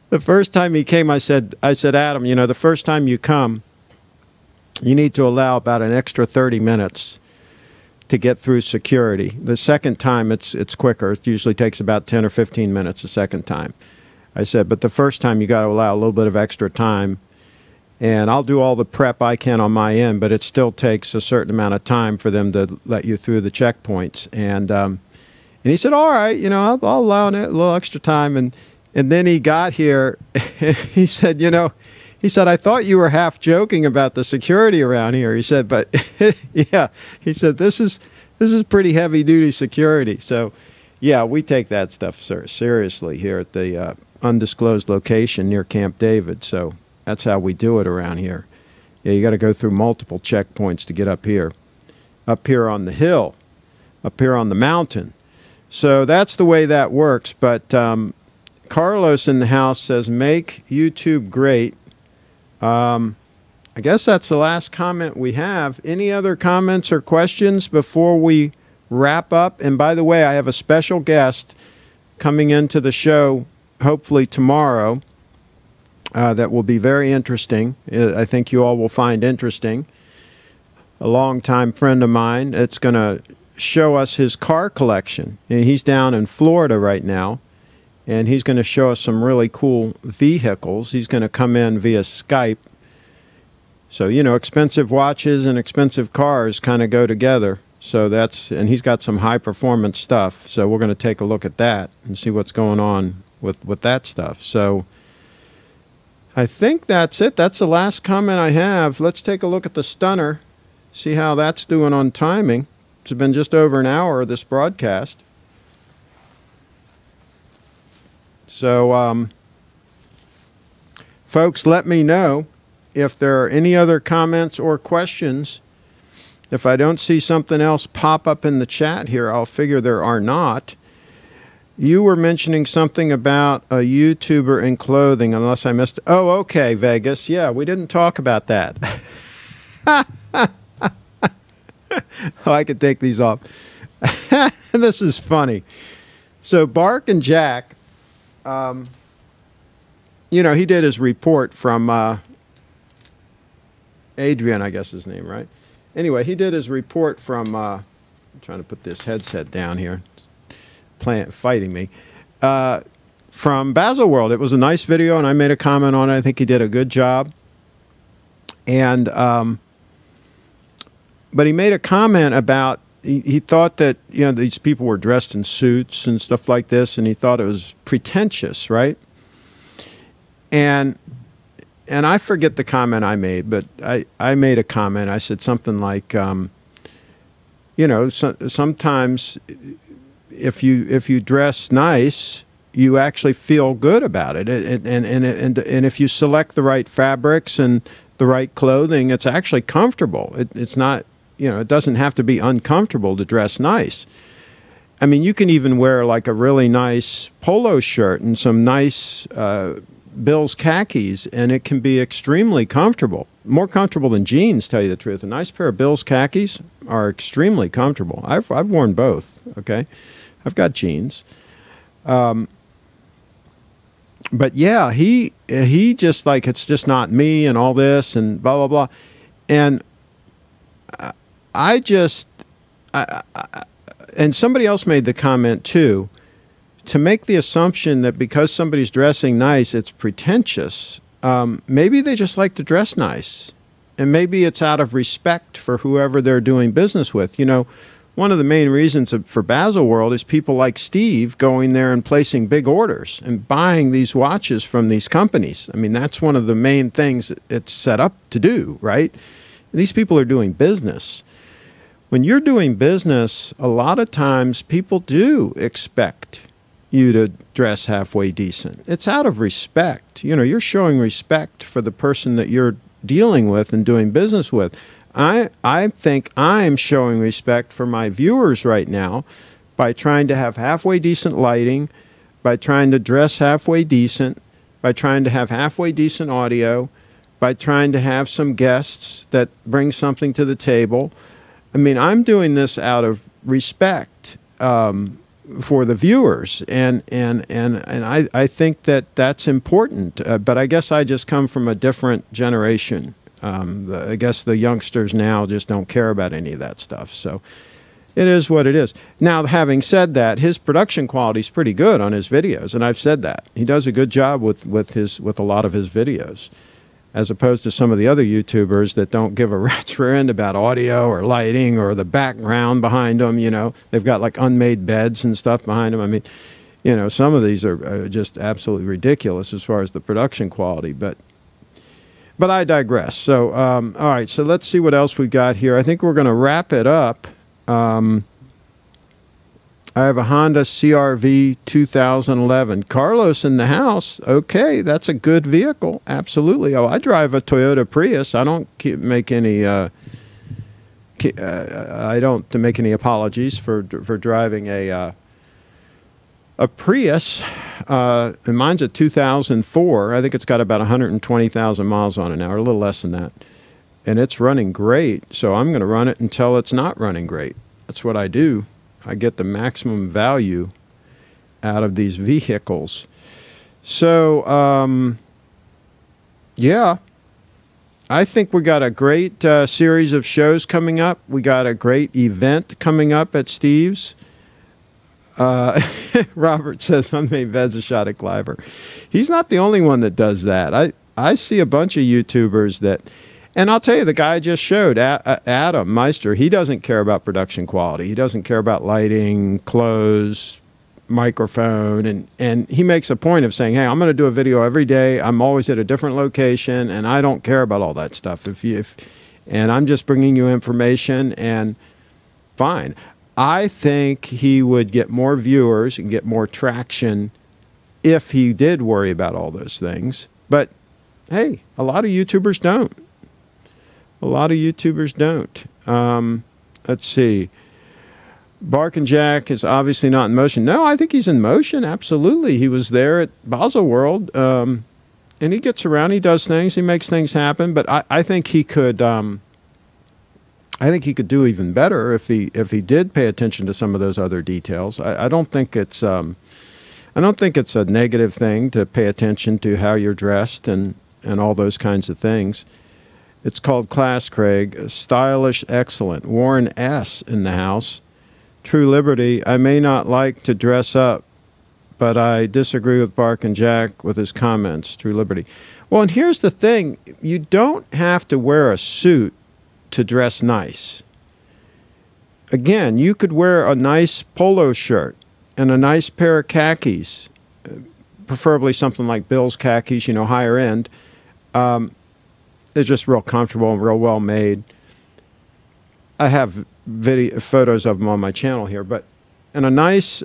[SPEAKER 1] The first time he came, I said, Adam, you know, the first time you come, you need to allow about an extra 30 minutes to get through security. The second time it's quicker. It usually takes about 10 or 15 minutes the second time. I said, but the first time you got to allow a little bit of extra time. And I'll do all the prep I can on my end, but it still takes a certain amount of time for them to let you through the checkpoints. And he said, all right, you know, I'll allow it a little extra time. And then he got here, and he said, you know, I thought you were half joking about the security around here. He said, but yeah, he said, this is pretty heavy duty security. So yeah, we take that stuff seriously here at the undisclosed location near Camp David. So that's how we do it around here. Yeah, you got to go through multiple checkpoints to get up here on the hill, up here on the mountain. So that's the way that works. But Carlos in the house says, make YouTube great. I guess that's the last comment we have. Any other comments or questions before we wrap up? And by the way, I have a special guest coming into the show hopefully tomorrow. that will be very interesting. I think you all will find interesting. A longtime friend of mine that's going to show us his car collection. And he's down in Florida right now, and he's going to show us some really cool vehicles. He's going to come in via Skype. So, you know, expensive watches and expensive cars kind of go together. So and he's got some high performance stuff. So we're going to take a look at that and see what's going on with that stuff. So I think that's it. That's the last comment I have. Let's take a look at the stunner, see how that's doing on timing. It's been just over an hour of this broadcast. So, folks, let me know if there are any other comments or questions. If I don't see something else pop up in the chat here, I'll figure there are not. You were mentioning something about a YouTuber in clothing, unless I missed it. Oh, okay, Vegas. Yeah, we didn't talk about that. Oh, I could take these off. This is funny. So Bark and Jack, you know, he did his report from Adrian, I guess his name, right? Anyway, he did his report from, I'm trying to put this headset down here. It's fighting me. From Baselworld. It was a nice video, and I made a comment on it. I think he did a good job. And, but he made a comment about, he thought that, you know, these people were dressed in suits and stuff like this, and he thought it was pretentious, right? And I forget the comment I made, but I made a comment. I said something like, you know, sometimes if you dress nice, you actually feel good about it. And if you select the right fabrics and the right clothing, it's actually comfortable. It's not, you know, it doesn't have to be uncomfortable to dress nice. I mean, you can even wear like a really nice polo shirt and some nice Bill's khakis, and it can be extremely comfortable. More comfortable than jeans, tell you the truth. A nice pair of Bill's khakis are extremely comfortable. I've worn both, okay? I've got jeans. But yeah, he just like, it's just not me and all this and blah, blah, blah. And and somebody else made the comment too, to make the assumption that because somebody's dressing nice, it's pretentious. Maybe they just like to dress nice. And maybe it's out of respect for whoever they're doing business with. You know, one of the main reasons for Baselworld is people like Steve going there and placing big orders and buying these watches from these companies. I mean, that's one of the main things it's set up to do, right? These people are doing business. When you're doing business, a lot of times people do expect you to dress halfway decent. It's out of respect. You know, you're showing respect for the person that you're dealing with and doing business with. I think I'm showing respect for my viewers right now by trying to have halfway decent lighting, by trying to dress halfway decent, by trying to have halfway decent audio, by trying to have some guests that bring something to the table. I mean, I'm doing this out of respect for the viewers, and I think that that's important. But I guess I just come from a different generation. I guess the youngsters now just don't care about any of that stuff. So it is what it is. Now, having said that, his production quality is pretty good on his videos, and I've said that. He does a good job with a lot of his videos, as opposed to some of the other YouTubers that don't give a rat's rear end about audio or lighting or the background behind them. You know, they've got like unmade beds and stuff behind them. I mean, you know, some of these are just absolutely ridiculous as far as the production quality. But I digress. So, all right, so let's see what else we got here. I think we're going to wrap it up. I have a Honda CR-V 2011. Carlos in the house. Okay, that's a good vehicle. Absolutely. Oh, I drive a Toyota Prius. I don't make any. I don't make any apologies for driving a Prius. And mine's a 2004. I think it's got about 120,000 miles on it now, or a little less than that. And it's running great. So I'm going to run it until it's not running great. That's what I do. I get the maximum value out of these vehicles. So Yeah. I think we got a great series of shows coming up. We got a great event coming up at Steve's. Robert says, I made Vez a shot at Cliver. He's not the only one that does that. I see a bunch of YouTubers that, and I'll tell you, the guy I just showed, Adam Meister, he doesn't care about production quality. He doesn't care about lighting, clothes, microphone, and he makes a point of saying, hey, I'm going to do a video every day. I'm always at a different location, and I don't care about all that stuff. And I'm just bringing you information, and fine. I think he would get more viewers and get more traction if he did worry about all those things. But, hey, a lot of YouTubers don't. A lot of YouTubers don't. Let's see. Bark and Jack is obviously not in motion. No, I think he's in motion, absolutely. He was there at Baselworld, and he gets around, he does things, he makes things happen. But I think he could... I think he could do even better if he did pay attention to some of those other details. I don't think it's a negative thing to pay attention to how you're dressed and all those kinds of things. It's called class, Craig. Stylish, excellent. Warren S. in the house. True Liberty. I may not like to dress up, but I disagree with Bark and Jack with his comments. True Liberty. Well, and here's the thing. You don't have to wear a suit to dress nice. Again, you could wear a nice polo shirt and a nice pair of khakis, preferably something like Bill's khakis, you know, higher end. They're just real comfortable and real well made. I have photos of them on my channel here, but and a nice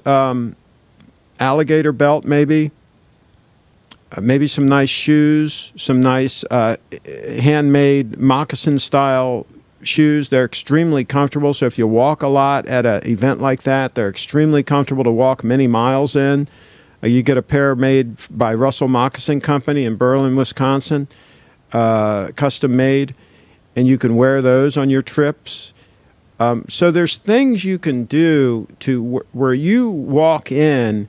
[SPEAKER 1] alligator belt, maybe some nice shoes, some nice handmade moccasin style shoes. They're extremely comfortable, so if you walk a lot at an event like that, they're extremely comfortable to walk many miles in. You get a pair made by Russell Moccasin Company in Berlin, Wisconsin, custom made, and you can wear those on your trips. So there's things you can do to where you walk in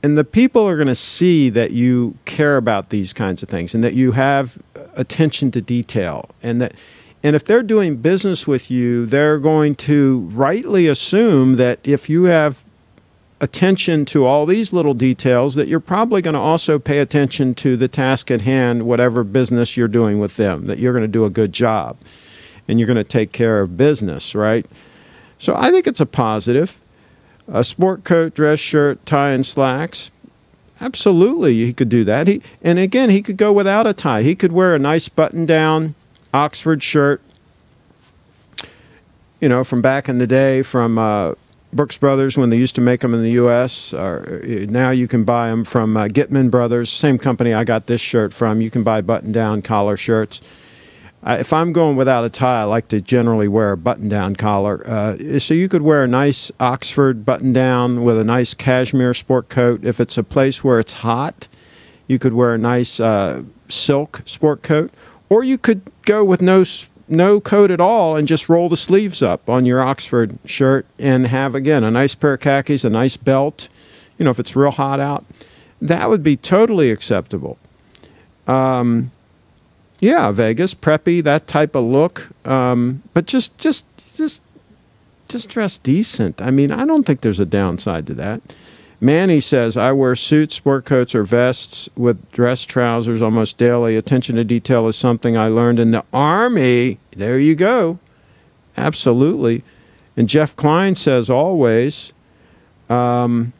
[SPEAKER 1] and the people are going to see that you care about these kinds of things and that you have attention to detail, and if they're doing business with you, they're going to rightly assume that if you have attention to all these little details, that you're probably going to also pay attention to the task at hand, whatever business you're doing with them, that you're going to do a good job and you're going to take care of business, right? So I think it's a positive. A sport coat, dress shirt, tie, and slacks. Absolutely, he could do that. And again, he could go without a tie. He could wear a nice button-down Oxford shirt, you know, from back in the day, from Brooks Brothers when they used to make them in the U.S. Or now you can buy them from Gitman Brothers, same company I got this shirt from. You can buy button-down collar shirts. If I'm going without a tie, I like to generally wear a button-down collar. So you could wear a nice Oxford button-down with a nice cashmere sport coat. If it's a place where it's hot, you could wear a nice silk sport coat. Or you could go with no coat at all and just roll the sleeves up on your Oxford shirt and have, again, a nice pair of khakis, a nice belt. You know, if it's real hot out, that would be totally acceptable. Yeah, Vegas, preppy, that type of look. But just dress decent. I mean, I don't think there's a downside to that. Manny says, I wear suits, sport coats, or vests with dress trousers almost daily. Attention to detail is something I learned in the Army. There you go. Absolutely. And Jeff Klein says, always. Yeah,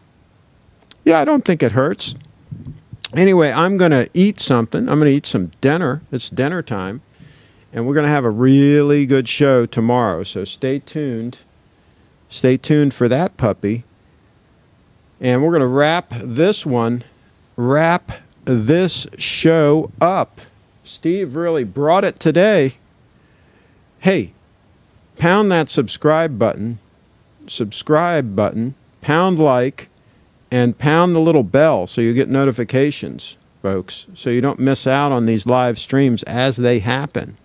[SPEAKER 1] I don't think it hurts. Anyway, I'm going to eat something. I'm going to eat some dinner. It's dinner time. And we're going to have a really good show tomorrow. So stay tuned. Stay tuned for that puppy. And we're going to wrap this show up. Steve really brought it today. Hey, pound that subscribe button, pound like, and pound the little bell so you get notifications, folks, so you don't miss out on these live streams as they happen.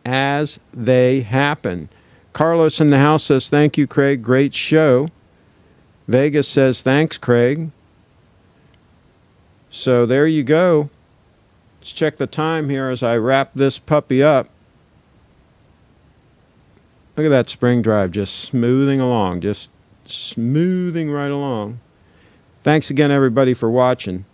[SPEAKER 1] As they happen. Carlos in the house says, thank you, Craig. Great show. Vegas says, thanks, Craig. So there you go. Let's check the time here as I wrap this puppy up. Look at that spring drive just smoothing along, just smoothing right along. Thanks again, everybody, for watching.